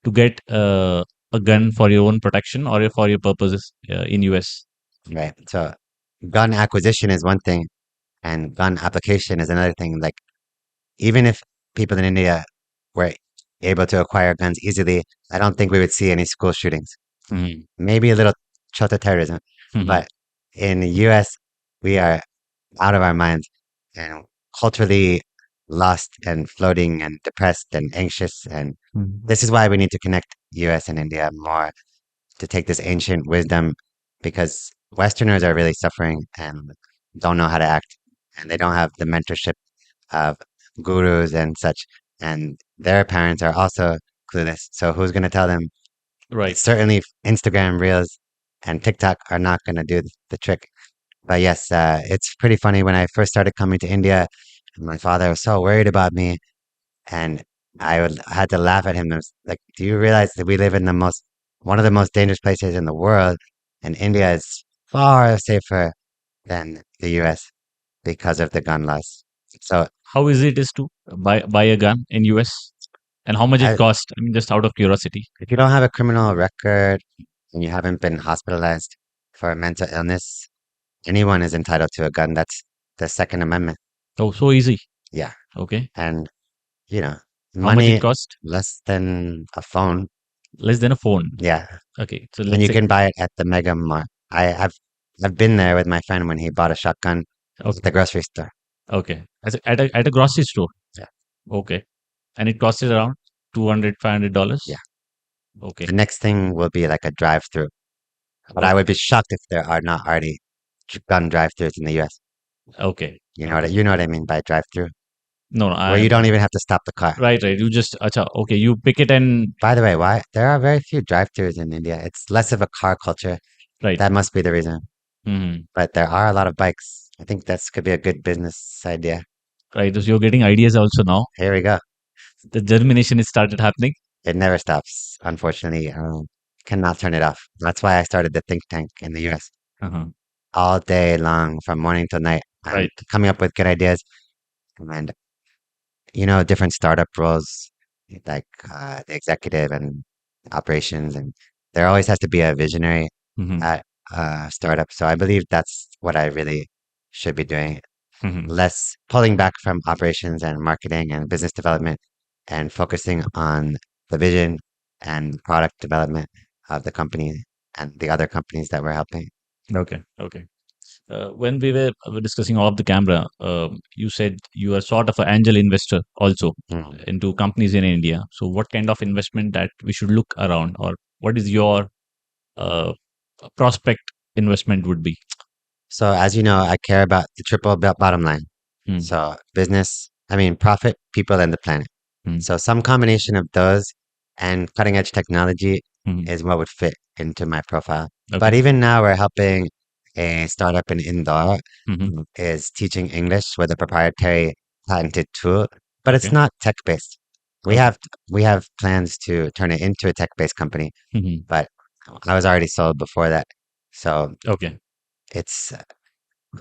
to get a gun for your own protection or for your purposes in US. Right. So gun acquisition is one thing and gun application is another thing. Like even if people in India were able to acquire guns easily, I don't think we would see any school shootings. Mhm. Maybe a little chota terrorism, Mhm. but in the US, we are out of our minds and culturally lost and floating and depressed and anxious. And Mhm. this is why we need to connect US and India more to take this ancient wisdom because Westerners are really suffering and don't know how to act and they don't have the mentorship of gurus and such. And their parents are also clueless. So who's going to tell them? Right. It's certainly Instagram Reels and TikTok are not going to do the trick. But yes, it's pretty funny. When I first started coming to India, my father was so worried about me, and I had to laugh at him. I was like, "Do you realize that we live in the most one of the most dangerous places in the world, and India is far safer than the U.S. because of the gun laws." So, How easy it is to buy a gun in US and how much it I, cost? I mean, just out of curiosity. if you don't have a criminal record and you haven't been hospitalized for a mental illness, anyone is entitled to a gun. That's the Second Amendment. Oh, so easy. Yeah, Okay. and you know, How much it money cost? less than a phone. Less than a phone. Yeah, Okay. So and let's you say, can buy it at the Mega Mart. I've been there with my friend when he bought a shotgun at okay. the grocery store. Okay. At a grocery store. Yeah, Okay. And it costed around 200, yeah. $500. The Okay. next thing will be like a drive-through, but I Okay. would be shocked if there are not already gun drive-throughs in the U.S. Okay. Okay. You know what I mean by drive-through? No, no, where you don't even have to stop the car. right, right. You just, acha, okay, you pick it and By the way, why there are very few drive-throughs in India. It's less of a car culture. right. That must be the reason. Hmm. But there are a lot of bikes. I think that's could be a good business idea. Right. So you're getting ideas also now. Here we go. The germination is started happening. It never stops, unfortunately. Cannot turn it off. That's why I started the think tank in the US. Uh-huh. All day long, from morning till night. I'm Right. coming up with good ideas and, different startup roles, like the executive and operations. And there always has to be a visionary Hmm. at startup. So I believe that's what I really should be doing. Hmm. Less pulling back from operations and marketing and business development and focusing on the vision and product development of the company and the other companies that we're helping. Okay. Okay. When we were discussing off the camera, you said you are sort of an angel investor also Mm. into companies in India. So, what kind of investment that we should look around, or what is your uh, prospect investment would be? So as you know, I care about the triple bottom line. Hmm. So business, I mean, profit, people, and the planet. Hmm. So some combination of those and cutting edge technology Hmm. is what would fit into my profile. But Okay. even now, we're helping a startup in Indore Hmm. who is teaching English with a proprietary patented tool, but it's Okay. not tech based. We Okay. have we have plans to turn it into a tech based company, Hmm. but I was already sold before that. So Okay. it's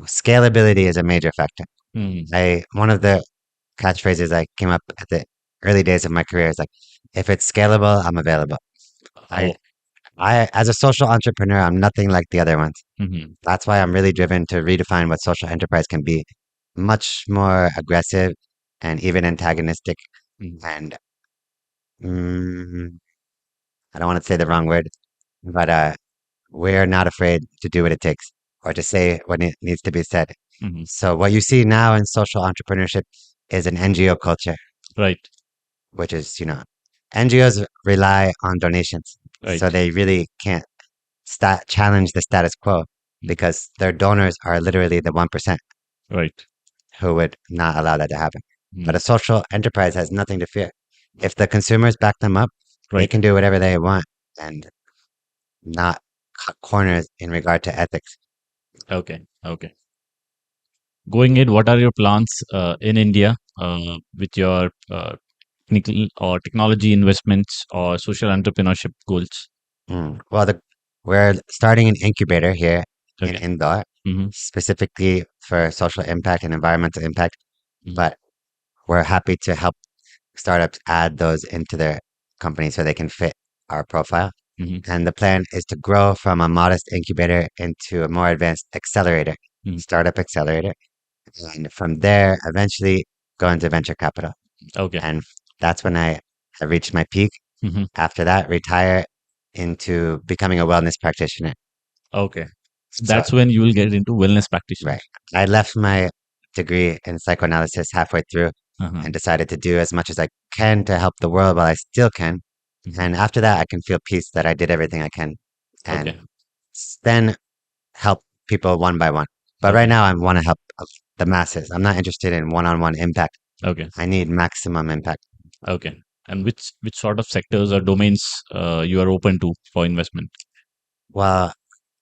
scalability is a major factor. Hmm. I one of the catchphrases I came up at the early days of my career is like, if it's scalable, I'm available. I Oh. I as a social entrepreneur, I'm nothing like the other ones. Hmm. That's why I'm really driven to redefine what social enterprise can be. Much more aggressive and even antagonistic. Hmm. And mm, I don't want to say the wrong word, but we're not afraid to do what it takes or to say what needs to be said. Hmm. So what you see now in social entrepreneurship is an NGO culture, Right. which is, NGOs rely on donations. So Right. they really can't challenge the status quo Mm. because their donors are literally the 1% Right. who would not allow that to happen. But Mm. a social enterprise has nothing to fear. If the consumers back them up, they Right. can do whatever they want and not cut corners in regard to ethics. Okay. Okay. Going ahead, what are your plans in India with your technical or technology investments or social entrepreneurship goals? Well, we're starting an incubator here in Okay. Indore, Hmm. specifically for social impact and environmental impact. Hmm. But we're happy to help startups add those into their company so they can fit our profile. Hmm. And the plan is to grow from a modest incubator into a more advanced accelerator, Hmm. startup accelerator. And from there, eventually go into venture capital. Okay. And that's when I have reached my peak. Hmm. After that, retire into becoming a wellness practitioner. Okay. So, That's when you will get into wellness practitioner. right. I left my degree in psychoanalysis halfway through Uh-huh. and decided to do as much as I can to help the world while I still can. Hmm. And after that, I can feel peace that I did everything I can and Okay. then help people one by one. But right Okay. now, I want to help the masses. I'm not interested in one on one impact. Okay. I need maximum impact. Okay. And which sort of sectors or domains you are open to for investment? Well,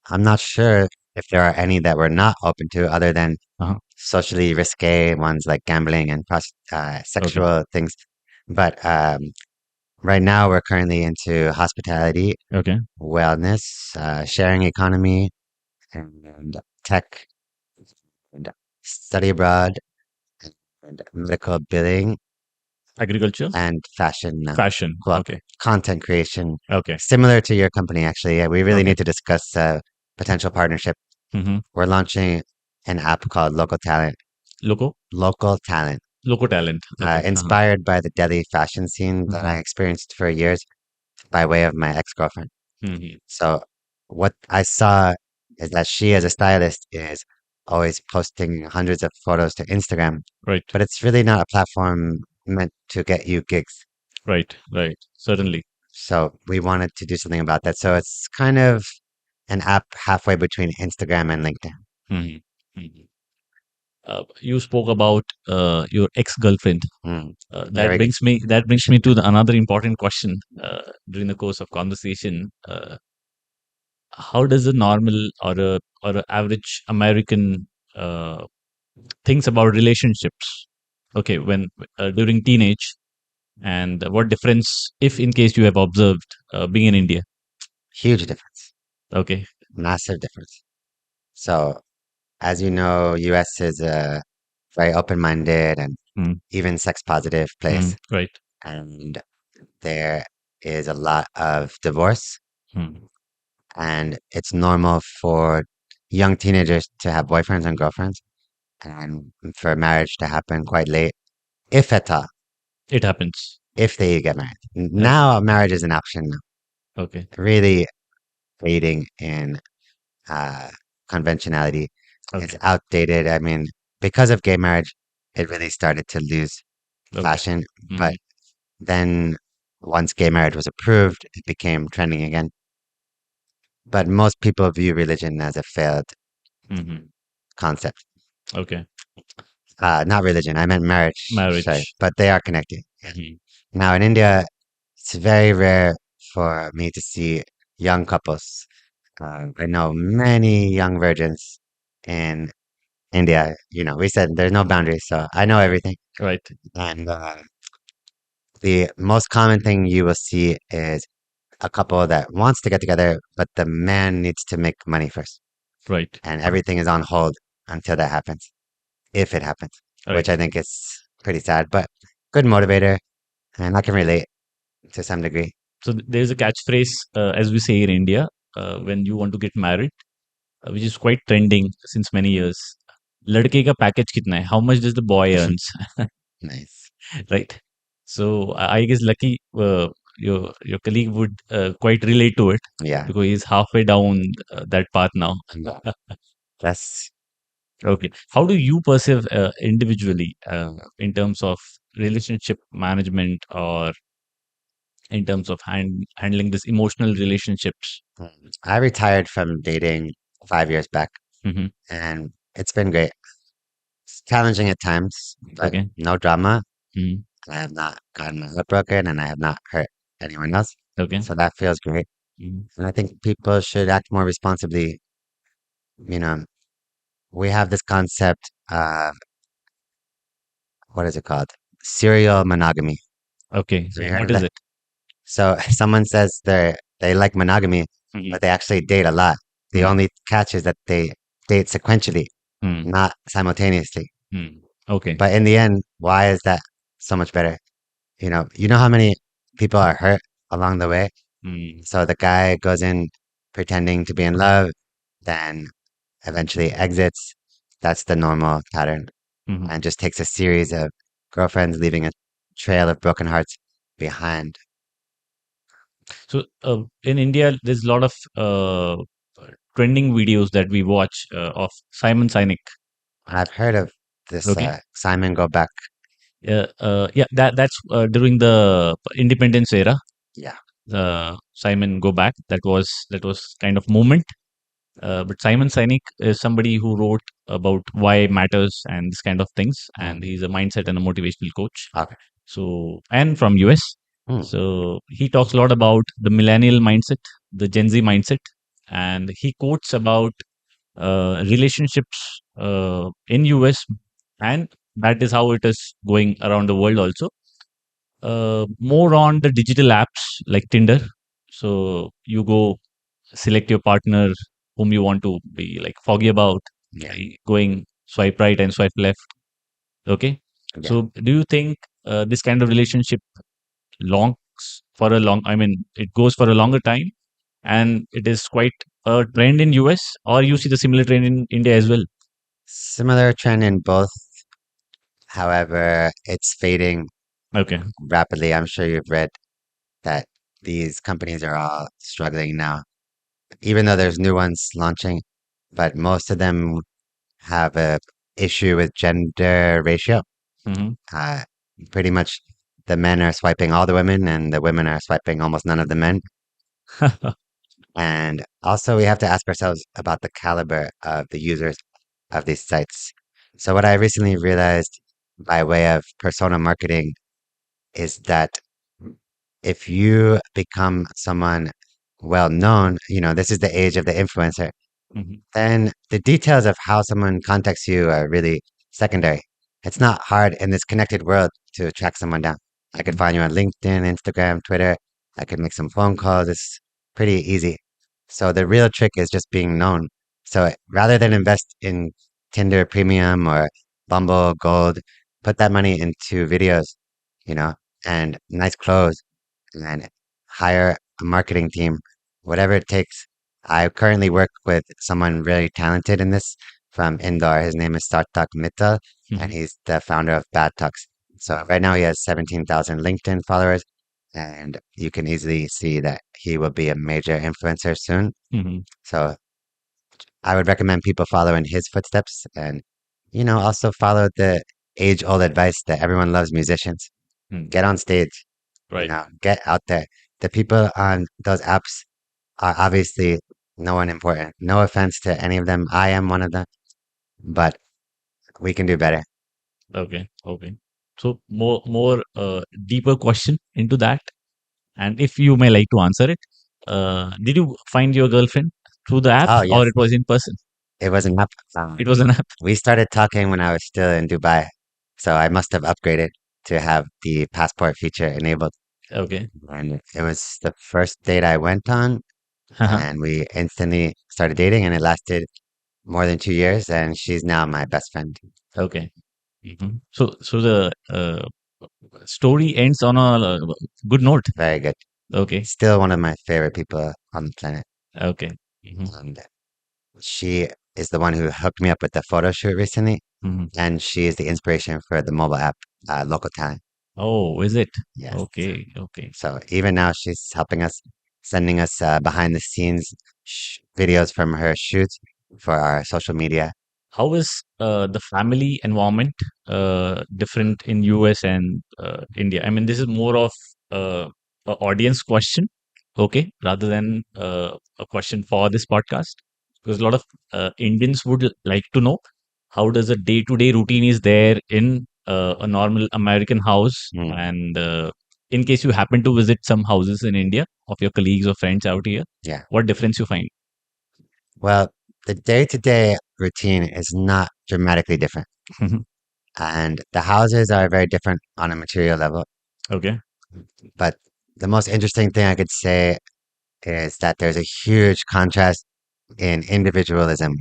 I'm not sure if there are any that we're not open to other than Uh-huh. socially risque ones like gambling and Okay. sexual things. But right now, we're currently into hospitality, Okay. wellness, sharing economy, and tech, and study abroad, and medical billing, Agriculture, and fashion now. fashion. Well, Okay. content creation, Okay. similar to your company, actually. Yeah, we really Okay. need to discuss potential partnership. Mm-hmm. We're launching an app called Local Talent. Loco, Local Talent, loco talent. Okay. Uh-huh. inspired by the Delhi fashion scene that Mm-hmm. I experienced for years by way of my ex-girlfriend. Mm-hmm. So what I saw is that she, as a stylist, is always posting hundreds of photos to Instagram, Right. but it's really not a platform meant to get you gigs. Right. Right. Certainly. So we wanted to do something about that. So it's kind of an app halfway between Instagram and LinkedIn. Mm-hmm. Mm-hmm. You spoke about your ex-girlfriend. Very good. That brings me to another important question during the course of conversation. How does a normal or a average American uh, thinks about relationships? Okay, when during teenage, and what difference, if in case you have observed, being in India? Huge difference. Okay. Massive difference. So, as you know, US is a very open-minded and Mm, even sex-positive place, right. and there is a lot of divorce, Mm, and it's normal for young teenagers to have boyfriends and girlfriends, and for marriage to happen quite late, if at all, it happens. if they get married. Okay. Now, marriage is an option now. Okay. Really fading in uh, conventionality. It's Okay. outdated. I mean, because of gay marriage, it really started to lose Okay. fashion. But Mm, then once gay marriage was approved, it became trending again. But most people view religion as a failed hmm. concept. Okay. Not religion, I meant marriage, sorry, Marriage. but they are connected. Mhm. Now, in India, it's very rare for me to see young couples. I know many young virgins in India. You know, we said there's no boundaries, so I know everything. Right. And the most common thing you will see is a couple that wants to get together, but the man needs to make money first, Right. and everything is on hold until that happens, if it happens, which Right. I think is pretty sad, but good motivator, and I can relate to some degree. So there's a catchphrase, as we say in India, when you want to get married, which is quite trending since many years. लड़के का package कितना है? How much does the boy earns? Nice. Right. So I guess lucky your colleague would quite relate to it Yeah. because he's halfway down that path now. Yeah. That's Okay. How do you perceive individually in terms of relationship management or in terms of handling this emotional relationships? I retired from dating 5 years back, Hmm. and it's been great. It's challenging at times, but Okay. no drama. Hmm. I have not gotten my heart broken, and I have not hurt anyone else. Okay. So that feels great. Mhm. And I think people should act more responsibly. You know, we have this concept of what is it called? Serial monogamy. Okay. Have you heard What of is that? it? So someone says they like monogamy, Mhm. but they actually date a lot. The Mm, only catch is that they date sequentially, mm, not simultaneously. mm. Okay. But in the end, why is that so much better? You know how many people are hurt along the way? Mm, So the guy goes in pretending to be in love, then eventually exits. That's the normal pattern, mhm. and just takes a series of girlfriends, leaving a trail of broken hearts behind. So in India, there's a lot of trending videos that we watch of Simon Sinek. I've heard of this Okay. Simon Go Back. Yeah, that's during the independence era. Yeah. Simon Go Back. That was kind of movement. But Simon Sinek is somebody who wrote about why matters and this kind of things, and Mm, he's a mindset and a motivational coach. okay. So, and from US. Mm, So he talks a lot about the millennial mindset, the Gen Z mindset, and he quotes about relationships in US, and that is how it is going around the world also. More on the digital apps like Tinder. So you go select your partner whom you want to be like foggy about yeah. by going swipe right and swipe left. Okay. Yeah. So do you think this kind of relationship longs for a long, I mean, it goes for a longer time and it is quite a trend in US, or you see the similar trend in India as well? Similar trend in both. However, it's fading Okay. rapidly. I'm sure you've read that these companies are all struggling now, even though there's new ones launching, but most of them have a issue with gender ratio. Hmm. Uh, Pretty much the men are swiping all the women and the women are swiping almost none of the men. And also we have to ask ourselves about the caliber of the users of these sites. So what I recently realized by way of persona marketing is that if you become someone well known, this is the age of the influencer, Mhm. then the details of how someone contacts you are really secondary. It's not hard in this connected world to track someone down. I could Mhm. find you on LinkedIn, Instagram, Twitter. I could make some phone calls. It's pretty easy. So the real trick is just being known. So rather than invest in Tinder Premium or Bumble Gold, put that money into videos, you know, and nice clothes and hire a marketing team, whatever it takes. I currently work with someone really talented in this from Indore. His name is Sartak Mittal, and Mhm. he's the founder of Bad Talks. So right now he has 17,000 LinkedIn followers, and you can easily see that he will be a major influencer soon. Mhm. So I would recommend people follow in his footsteps and, also follow the age-old advice that everyone loves musicians. Mhm. Get on stage, Right. get out there. The people on those apps are obviously no one important. No offense to any of them. I am one of them, but we can do better. Okay. Okay. So more deeper question into that, and if you may like to answer it, did you find your girlfriend through the app Oh, or yes, it was in person? it was an app. It was an app. We started talking when I was still in Dubai, so I must have upgraded to have the passport feature enabled. Okay. And it was the first date I went on, and we instantly started dating, and it lasted more than 2 years, and she's now my best friend. Okay. So the story ends on a good note. Very good. Okay. Still one of my favorite people on the planet. Okay. Hmm. And she is the one who hooked me up with the photo shoot recently, Hmm. and she is the inspiration for the mobile app, Local Talent. Oh, is it? Yes. Okay. Okay. So even now, she's helping us, sending us behind the scenes videos from her shoots for our social media. How is the family environment different in US and India? I mean, this is more of a audience question, okay, rather than a question for this podcast, because a lot of Indians would like to know how does a day-to-day routine is there in a normal American house, Mm, and in case you happen to visit some houses in India of your colleagues or friends out here, yeah. what difference you find? Well, the day-to-day routine is not dramatically different, and the houses are very different on a material level. Okay. But the most interesting thing I could say is that there's a huge contrast in individualism.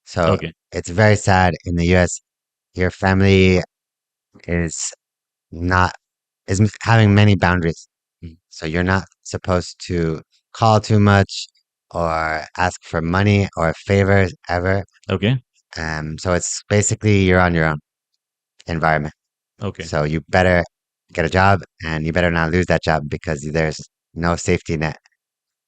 So Okay. it's very sad in the US, your family is not having many boundaries. Mm. So you're not supposed to call too much or ask for money or favors ever. Okay. So it's basically you're on your own environment. Okay. So you better get a job and you better not lose that job because there's no safety net.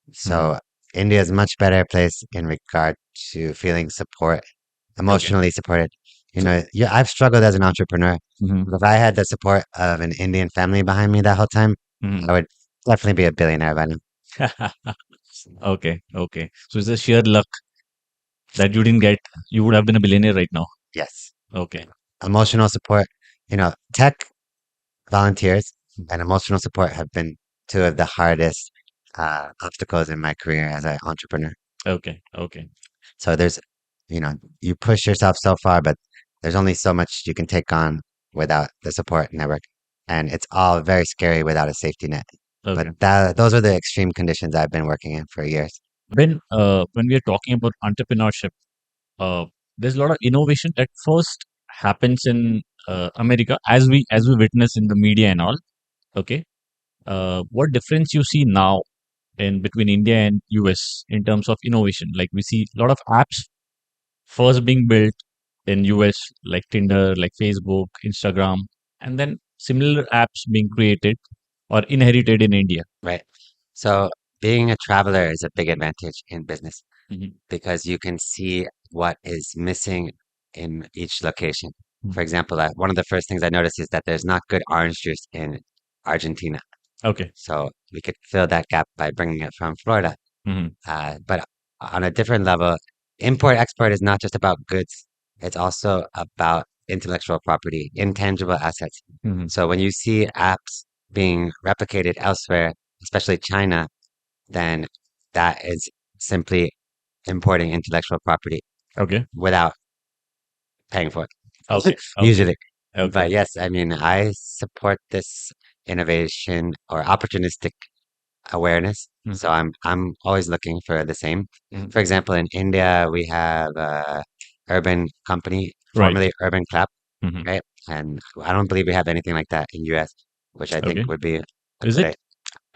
Mhm. So India is a much better place in regard to feeling support, Okay. emotionally supported. So, Yeah, I've struggled as an entrepreneur. mhm, If I had the support of an Indian family behind me that whole time, mhm. I would definitely be a billionaire by now. Okay, okay. So it's a sheer luck that you didn't get. You would have been a billionaire right now. Yes. Okay. Emotional support, tech volunteers and emotional support have been two of the hardest obstacles in my career as an entrepreneur. Okay. Okay. So you push yourself so far, but there's only so much you can take on without the support network. And it's all very scary without a safety net. But Okay. those are the extreme conditions I've been working in for years. When we are talking about entrepreneurship, uh, there's a lot of innovation that first happens in America, as we witness in the media and all. Okay. What difference you see now in between India and US in terms of innovation? Like we see a lot of apps first being built in US, like Tinder, like Facebook, Instagram, and then similar apps being created or inherited in India. Right. So being a traveler is a big advantage in business Mhm. because you can see what is missing in each location. Mm. For example, one of the first things I noticed is that there's not good orange juice in Argentina. Okay. So we could fill that gap by bringing it from Florida. Hmm. But on a different level, import export is not just about goods. it's also about intellectual property, intangible assets. Hmm. So when you see apps being replicated elsewhere, especially China, then that is simply importing intellectual property Okay. without paying for it, Okay. Okay. usually. But Okay. yes, I mean, I support this innovation or opportunistic awareness. So Hmm. I'm always looking for the same. Hmm. For example, in India, we have Urban Company, Right. formerly Urban Clap, Hmm. right? And I don't believe we have anything like that in US, which I think Okay. would be a Is good it? idea.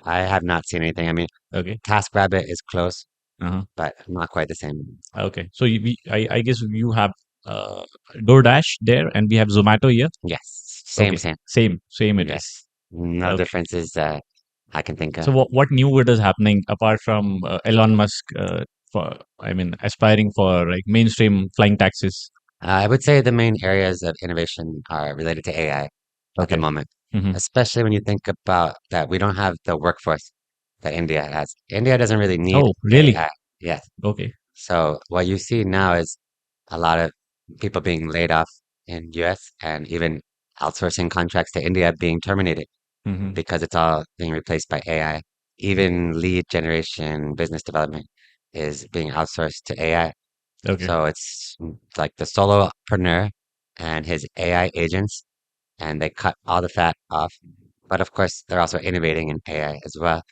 I have not seen anything. I mean, Okay. TaskRabbit is close, Uh-huh. but not quite the same. Okay. So I guess you have uh, DoorDash there, and we have Zomato here. Yes, same, Okay. same. Same it is. Yes, no Okay. differences I can think So of. what new it is happening apart from Elon Musk for I mean aspiring for like mainstream flying taxis? I would say the main areas of innovation are related to AI at the Okay. moment, Hmm. especially when you think about that we don't have the workforce that India has. India doesn't really need Oh, really? AI. Yes. Okay. So what you see now is a lot of people being laid off in US and even outsourcing contracts to India being terminated Hmm. because it's all being replaced by AI. Even lead generation, business development is being outsourced to AI. Okay. So it's like the solopreneur and his AI agents, and they cut all the fat off. But of course, they're also innovating in AI as well.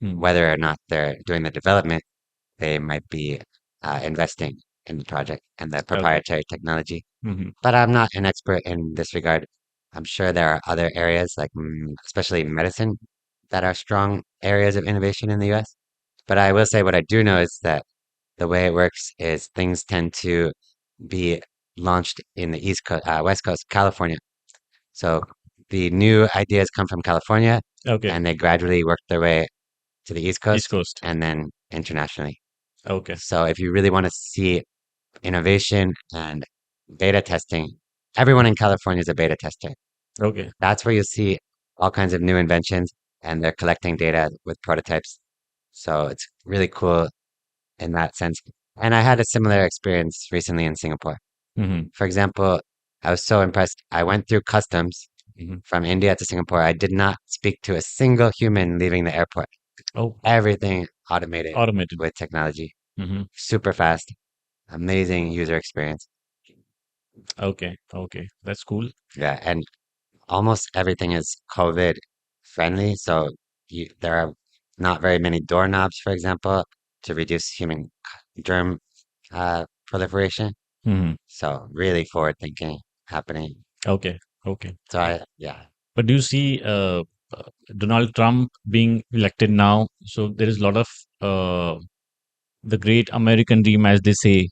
Mm. Whether or not they're doing the development, they might be investing in the project and the Okay. proprietary technology. Hmm. But I'm not an expert in this regard. I'm sure there are other areas, like especially medicine, that are strong areas of innovation in the US. But I will say what I do know is that the way it works is things tend to be launched in the West Coast, California. So the new ideas come from California Okay. and they gradually work their way to the East East Coast Coast. and then internationally. Okay. So if you really want to see innovation and beta testing, everyone in California is a beta tester. Okay. That's where you see all kinds of new inventions and they're collecting data with prototypes. So it's really cool in that sense. And I had a similar experience recently in Singapore. Hmm. For example, I was so impressed. I went through customs Hmm. from India to Singapore. I did not speak to a single human leaving the airport. Oh, Everything automated automated. with technology, Hmm. super fast, amazing user experience. Okay. Okay. That's cool. Yeah, and almost everything is COVID friendly. So there are not very many doorknobs, for example, to reduce human germ proliferation. Hmm. So really forward thinking happening. Okay. Okay. So yeah, But do you see uh, Donald Trump being elected now? So there is a lot of uh, the great American dream, as they say,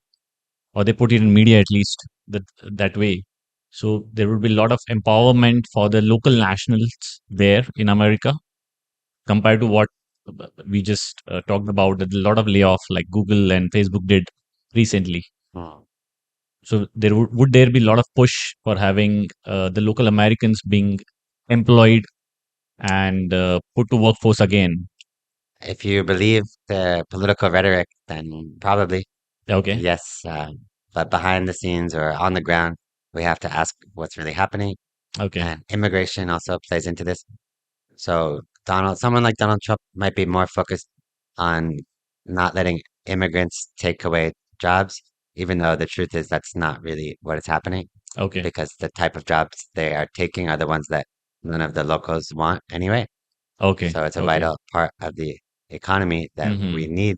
or they put it in media at least that way. So there would be a lot of empowerment for the local nationals there in America compared to what we just talked about. That a lot of layoff like Google and Facebook did recently. mm, So there would there be a lot of push for having the local Americans being employed and put to workforce again. if you believe the political rhetoric, then probably Okay. yes. But behind the scenes or on the ground, we have to ask what's really happening. Okay. And immigration also plays into this. So someone like Donald Trump might be more focused on not letting immigrants take away jobs, even though the truth is that's not really what is happening Okay. because the type of jobs they are taking are the ones that none of the locals want anyway. Okay. So it's a Okay. vital part of the economy that we Hmm. need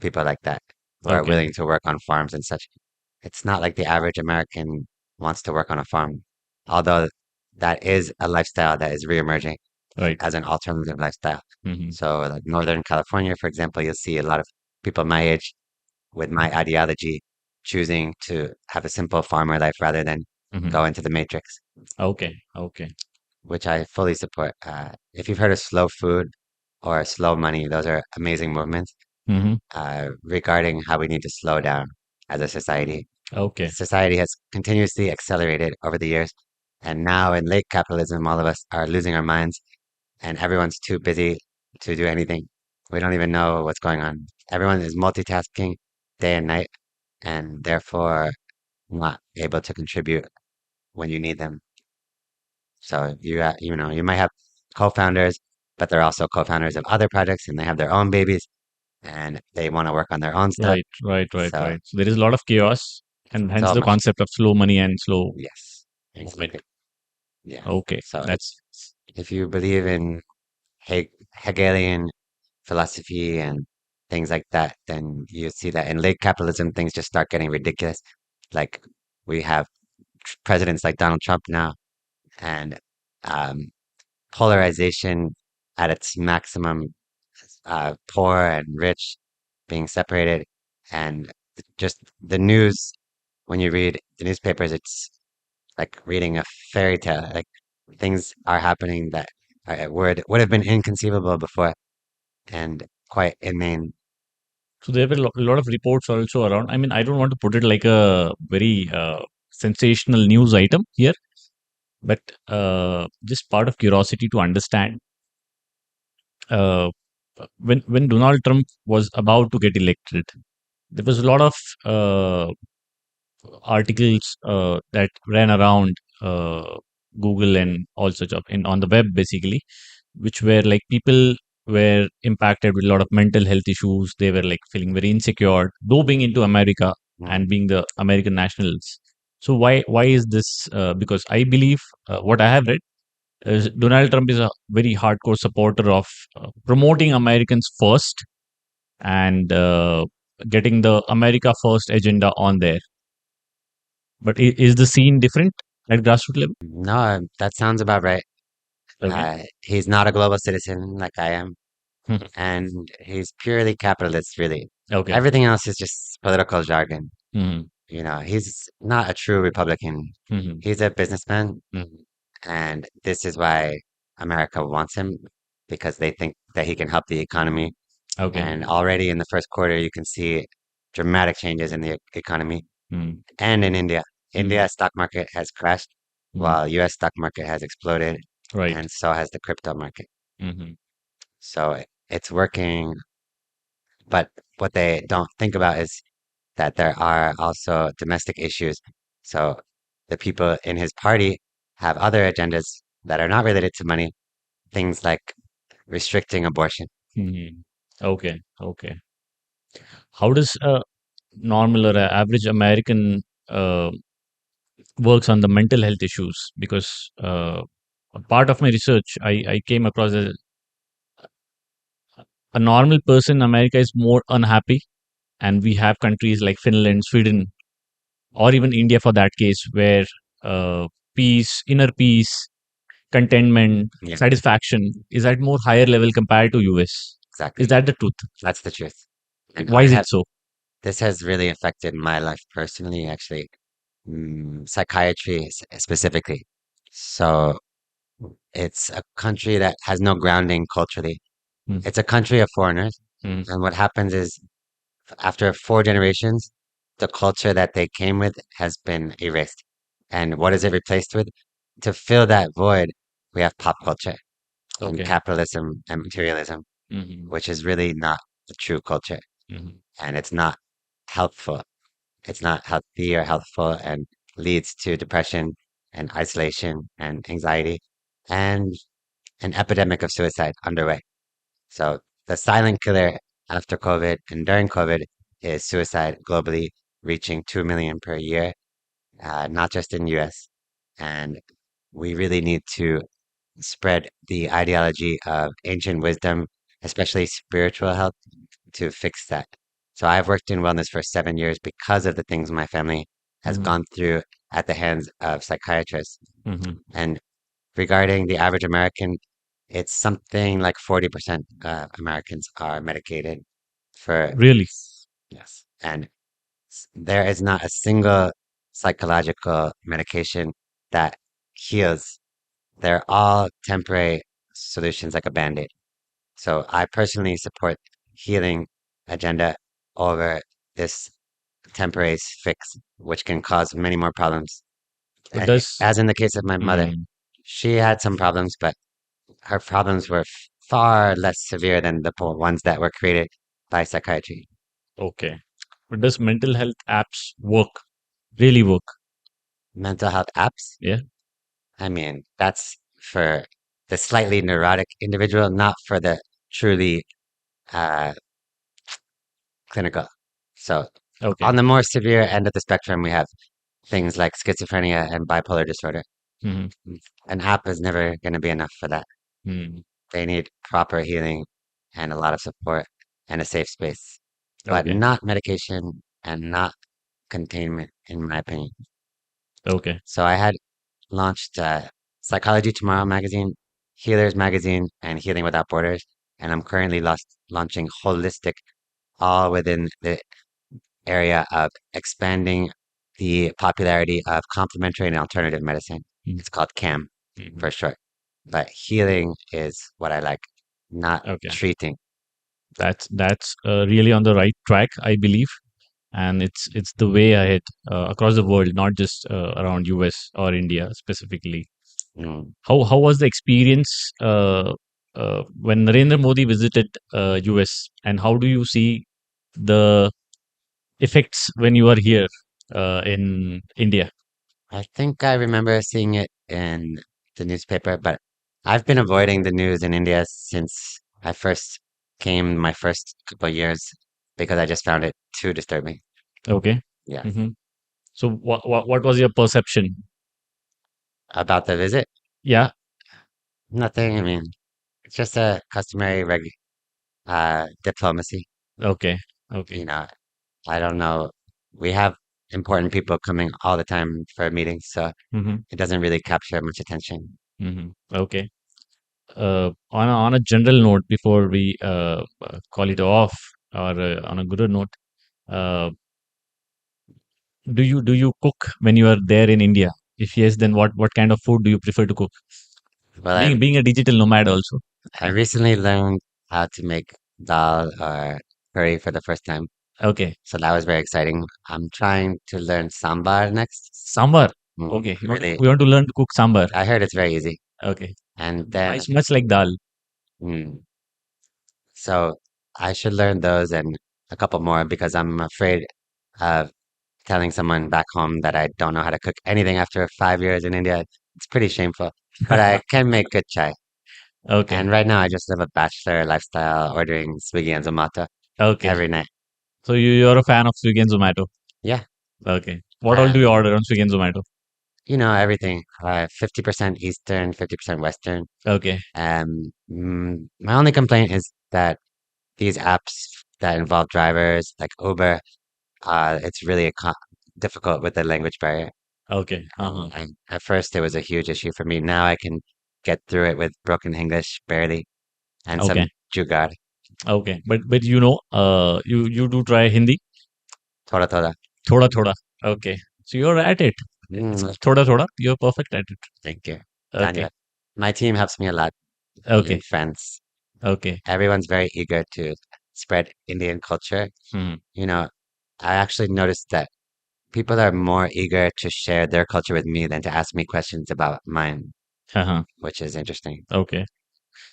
people like that who are Okay. willing to work on farms and such. It's not like the average American wants to work on a farm, although that is a lifestyle that is reemerging Right. as an alternative lifestyle. Hmm. So, like Northern California, for example, you'll see a lot of people my age with my ideology choosing to have a simple farmer life rather than Hmm. go into the matrix, Okay. Okay. which I fully support. If you've heard of slow food or slow money, those are amazing movements Hmm. regarding how we need to slow down as a society. Okay. Society has continuously accelerated over the years, and now in late capitalism, all of us are losing our minds and everyone's too busy to do anything. We don't even know what's going on. Everyone is multitasking day and night, and therefore not able to contribute when you need them. So you might have co-founders, but they're also co-founders of other projects and they have their own babies and they want to work on their own stuff. Right, right, right, So right. So there is a lot of chaos, and hence so the much, concept of slow money and slow yes, movement. exactly. Yeah. Okay, So that's if you believe in Hegelian philosophy and things like that, then you see that in late capitalism, things just start getting ridiculous. Like we have presidents like Donald Trump now, and um, polarization at its maximum, poor and rich being separated, and just the news. When you read the newspapers, it's like reading a fairy tale. Like things are happening that would have been inconceivable before and quite inane. so there were a lot of reports also around. I mean, I don't want to put it like a very sensational news item here, but just part of curiosity to understand. Uh, when Donald Trump was about to get elected, there was a lot of uh, articles that ran around Google and all such of in on the web basically, which were like people were impacted with a lot of mental health issues. They were like feeling very insecure, though being into America and Mm. being the American nationals. So why is this? Because I believe what I have read is Donald Trump is a very hardcore supporter of promoting Americans first and getting the America first agenda on there. But is the scene different at grassroots level? No, that sounds about right. Okay. He's not a global citizen like I am, Mhm. and he's purely capitalist, really. Okay. Everything else is just political jargon. Mhm. He's not a true Republican. Mhm. He's a businessman, Mhm. and this is why America wants him because they think that he can help the economy. Okay. And already in the first quarter, you can see dramatic changes in the economy Mhm. and in India. Mhm. India's stock market has crashed Mhm. while US stock market has exploded, Right. and so has the crypto market. Mhm. So it's working, but what they don't think about is that there are also domestic issues. So the people in his party have other agendas that are not related to money, things like restricting abortion. Mhm. Okay. Okay. How does a normal or a average American uh, works on the mental health issues? Because a part of my research, I came across a normal person in America is more unhappy, and we have countries like Finland, Sweden, or even India for that case, where uh, peace, inner peace, contentment, Yeah, satisfaction is at more higher level compared to US. Is exactly. that the truth? That's the truth. And Why is it so? this has really affected my life personally, actually, psychiatry specifically. So it's a country that has no grounding culturally. Mm, It's a country of foreigners. mm, And what happens is after 4 generations, the culture that they came with has been erased. And what is it replaced with? To fill that void, we have pop culture and okay. capitalism and materialism, Hmm. which is really not the true culture. Hmm. And it's not helpful. It's not healthy or healthful and leads to depression and isolation and anxiety and an epidemic of suicide underway. So the silent killer after COVID and during COVID is suicide globally, reaching 2 million per year, not just in US. And we really need to spread the ideology of ancient wisdom, especially spiritual health, to fix that. So I've worked in wellness for 7 years because of the things my family has Hmm. gone through at the hands of psychiatrists. Hmm. And regarding the average American, it's something like 40% Americans are medicated for, Really? yes. And there is not a single psychological medication that heals. They're all temporary solutions like a band-aid. So I personally support healing agenda over this temporary fix, which can cause many more problems. But does As in the case of my mother, mm, she had some problems, but her problems were far less severe than the ones that were created by psychiatry. okay? But does mental health apps work? really work? Mental health apps. Yeah. I mean, that's for the slightly neurotic individual, not for the truly uh, clinical. So, Okay. on the more severe end of the spectrum, we have things like schizophrenia and bipolar disorder. Hmm. An app is never going to be enough for that. Hmm. They need proper healing and a lot of support and a safe space, but Okay. not medication and not containment, in my opinion. Okay. So I had launched Psychology Tomorrow magazine, Healers magazine, and Healing Without Borders, and I'm currently launching Holistic, all within the area of expanding the popularity of complementary and alternative medicine. Mhm. It's called CAM Mhm. for short. But healing is what I like, not Okay. treating. That's really on the right track, I believe, and it's the way ahead across the world, not just around US or India specifically. Mm. How was the experience when Narendra Modi visited US, and how do you see the effects when you are here in India? I think I remember seeing it in the newspaper, but I've been avoiding the news in India since I first came my first couple of years because I just found it too disturbing. Okay. Yeah. Hmm. So what was your perception? About the visit, Yeah. nothing. I mean, it's just a customary diplomacy. Okay. Okay. You know, I don't know. We have important people coming all the time for meetings, so Hmm. it doesn't really capture much attention. Hmm. Okay. On a general note, before we call it off, or on a good note, uh, do you cook when you are there in India? If yes, then what kind of food do you prefer to cook? Well, Being a digital nomad also. I recently learned how to make dal or curry for the first time. Okay. So that was very exciting. I'm trying to learn sambar next. Sambar. Mm, Okay. really, We want to learn to cook sambar. I heard it's very easy. Okay. And then, It's much like dal. mm, so I should learn those and a couple more because I'm afraid of telling someone back home that I don't know how to cook anything after 5 years in India. It's pretty shameful, but I can make good chai. Okay. And right now I just live a bachelor lifestyle ordering Swiggy and Zomato Okay. every night. So you're a fan of Swiggy and Zomato. Yeah. Okay. What all do you order on Swiggy and Zomato? Everything. 50% Eastern, 50% Western. Okay. My only complaint is that these apps that involve drivers like Uber, it's really difficult with the language barrier. Okay. Uh-huh. And at first, it was a huge issue for me. Now I can get through it with broken English, barely, and some Okay. jugaad. Okay. But you do try Hindi? Thoda thoda. Thoda thoda. Okay. So you're at it. It's Mm, thoda thoda. You're perfect at it. thank you. Okay. Danya. My team helps me a lot, Okay. even friends. Okay. Everyone's very eager to spread Indian culture. Hmm. You know, I actually noticed that people are more eager to share their culture with me than to ask me questions about mine, Uh-huh. which is interesting. Okay.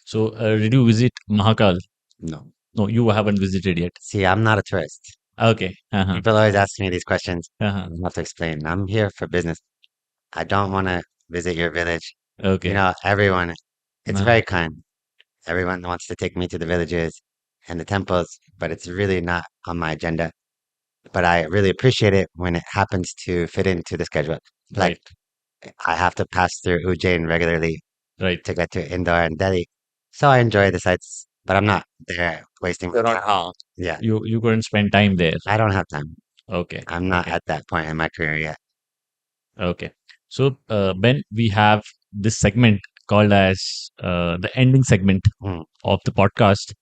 So did you visit Mahakal? No. No, you haven't visited yet. See, I'm not a tourist. Okay. Uh-huh. People always ask me these questions. Uh-huh. I have to explain. I'm here for business. I don't want to visit your village. Okay. Everyone, it's Uh-huh. very kind. Everyone wants to take me to the villages and the temples, but it's really not on my agenda. But I really appreciate it when it happens to fit into the schedule. Like, Right. I have to pass through Ujjain regularly Right. to get to Indore and Delhi. So I enjoy the sights, but I'm not there wasting my You're not. time. Yeah, You couldn't spend time there. I don't have time. Okay. I'm not Okay. at that point in my career yet. Okay. So, Ben, we have this segment called as the ending segment Mm, of the podcast,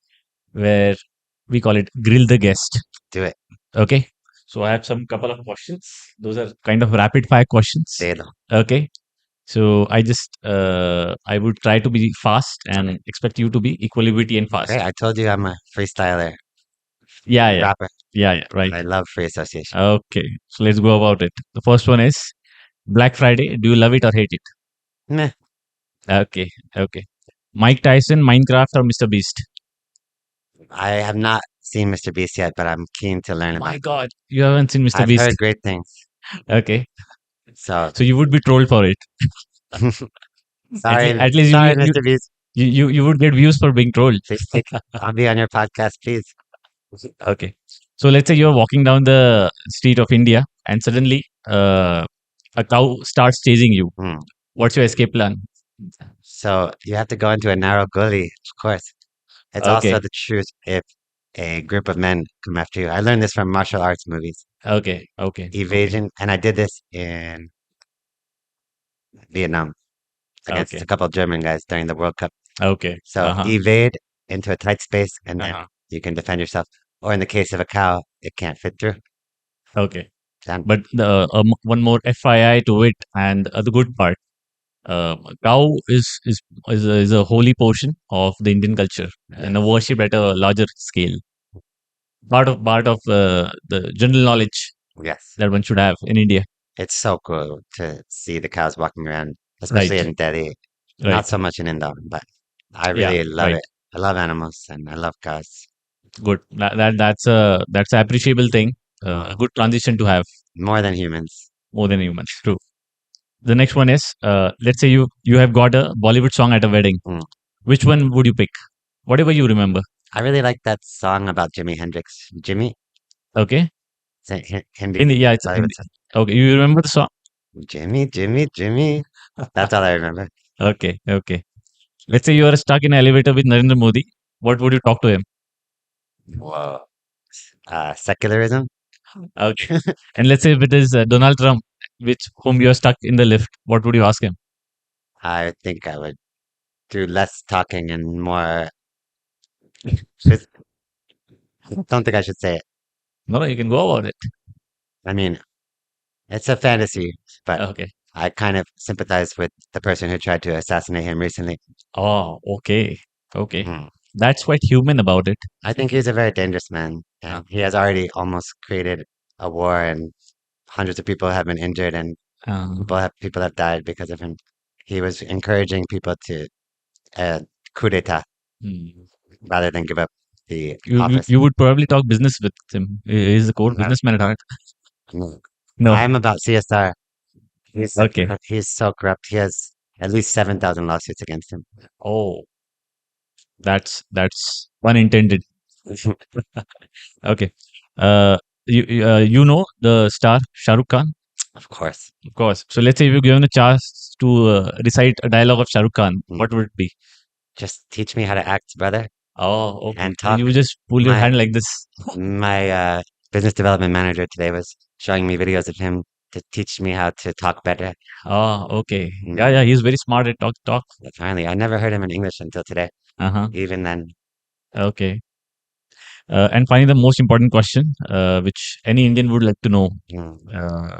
where we call it Grill the Guest. do it. Okay. So, I have some couple of questions. Those are kind of rapid fire questions. Delo. Okay. So, I would try to be fast and expect you to be equally witty and Great. fast. I told you I'm a freestyler, Yeah. Yeah. rapper. Yeah. Yeah. Right. I love free association. Okay. So, let's go about it. The first one is Black Friday. Do you love it or hate it? Meh. Okay, okay. Mike Tyson, Minecraft, or Mr. Beast? I have not seen Mr. Beast yet, but I'm keen to learn about My it. God, you haven't seen Mr. I've Beast. heard great things. Okay. So So you would be trolled for it. sorry, At least sorry, Mr. Beast. you would get views for being trolled. Please take. I'll be on your podcast, please. Okay. So let's say you're walking down the street of India and suddenly a cow starts chasing you. Hmm. What's your escape plan? So you have to go into a narrow gully, of course. It's also Okay. the truth if a group of men come after you. I learned this from martial arts movies. Okay. Okay. Evasion, and I did this in Vietnam against Okay. a couple of German guys during the World Cup. Okay. So Uh-huh. evade into a tight space, and then Uh-huh. you can defend yourself. Or in the case of a cow, it can't fit through. Okay. Then But one more FYI to it, and the good part. Cow is a holy portion of the Indian culture and a yes, worship at a larger scale. Part of the general knowledge yes, that one should have in India. it's so cool to see the cows walking around, especially Right. in Delhi. Not Right. so much in Indore, but I Yeah. really love Right. it. I love animals and I love cows Good. That's a appreciable thing. A good transition to have more than humans. more than humans. True. The next one is let's say you have got a Bollywood song at a wedding. Mm. Which one would you pick? Whatever you remember. I really like that song about Jimi Hendrix. Jimmy, Okay. it's a Hindi Hindi. Yeah, it's Bollywood Hindi. song. Okay. You remember the song? Jimmy, Jimmy, Jimmy. That's all I remember. Okay. Okay. Let's say you are stuck in an elevator with Narendra Modi. What would you talk to him? Whoa. Secularism? Okay. And let's say if it is Donald Trump, which whom you are stuck in the lift, what would you ask him? I think I would do less talking and more. Just, don't think I should say it. No, no, you can go about it. I mean, it's a fantasy, but Okay. I kind of sympathize with the person who tried to assassinate him recently. Oh, okay. Okay. Hmm. That's quite human about it. I think he's a very dangerous man, Uh, and he has already almost created a war, and hundreds of people have been injured, and uh, people have died because of him. He was encouraging people to uh, coup d'état hmm. rather than give up the You office. you would probably talk business with him. He's a core No, businessman at heart. no. No. I'm about CSR. Okay. He's so corrupt. He has at least 7,000 lawsuits against him. Oh, that's unintended. Okay. Uh, you know the star Shah Rukh Khan, Of course. of course. So let's say if you're given a chance to recite a dialogue of Shah Rukh Khan, Mm. what would it be? Just teach me how to act, brother, Oh, okay. and And talk. you just pull your My hand like this. my business development manager today was showing me videos of him to teach me how to talk better. Oh, okay. Mm. Yeah, yeah. He's very smart at talk. Apparently, I never heard him in English until today. Uh-huh. Even then, Okay. And finally, the most important question, which any Indian would like to know, mm, uh,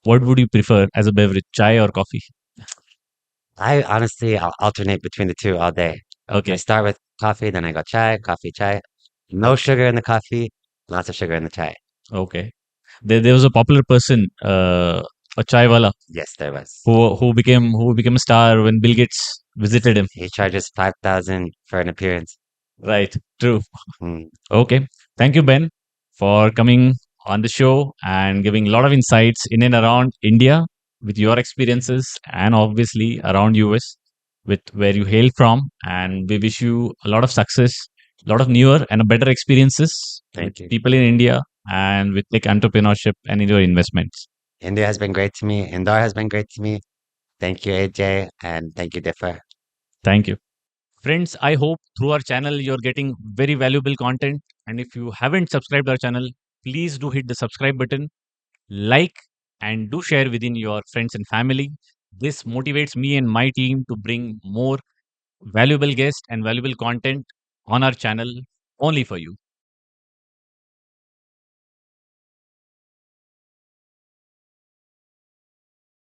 what would you prefer as a beverage, chai or coffee? I honestly I'll alternate between the two all day. I Okay, start with coffee, then I go chai, coffee, chai. No sugar in the coffee, lots of sugar in the chai. okay. There was a popular person, a chai wala, Yes, there was. who became a star when Bill Gates visited him. He charges 5,000 for an appearance. Right. True. Mm. Okay. Thank you, Ben, for coming on the show and giving a lot of insights in and around India with your experiences and obviously around US with where you hail from. And we wish you a lot of success, a lot of newer and better experiences with Thank you. people in India and with like entrepreneurship and in your investments. India has been great to me. Indore has been great to me. Thank you, AJ, and thank you, Diffr. Thank you. Friends, I hope through our channel you're getting very valuable content. And if you haven't subscribed our channel, please do hit the subscribe button, like, and do share within your friends and family. This motivates me and my team to bring more valuable guests and valuable content on our channel only for you.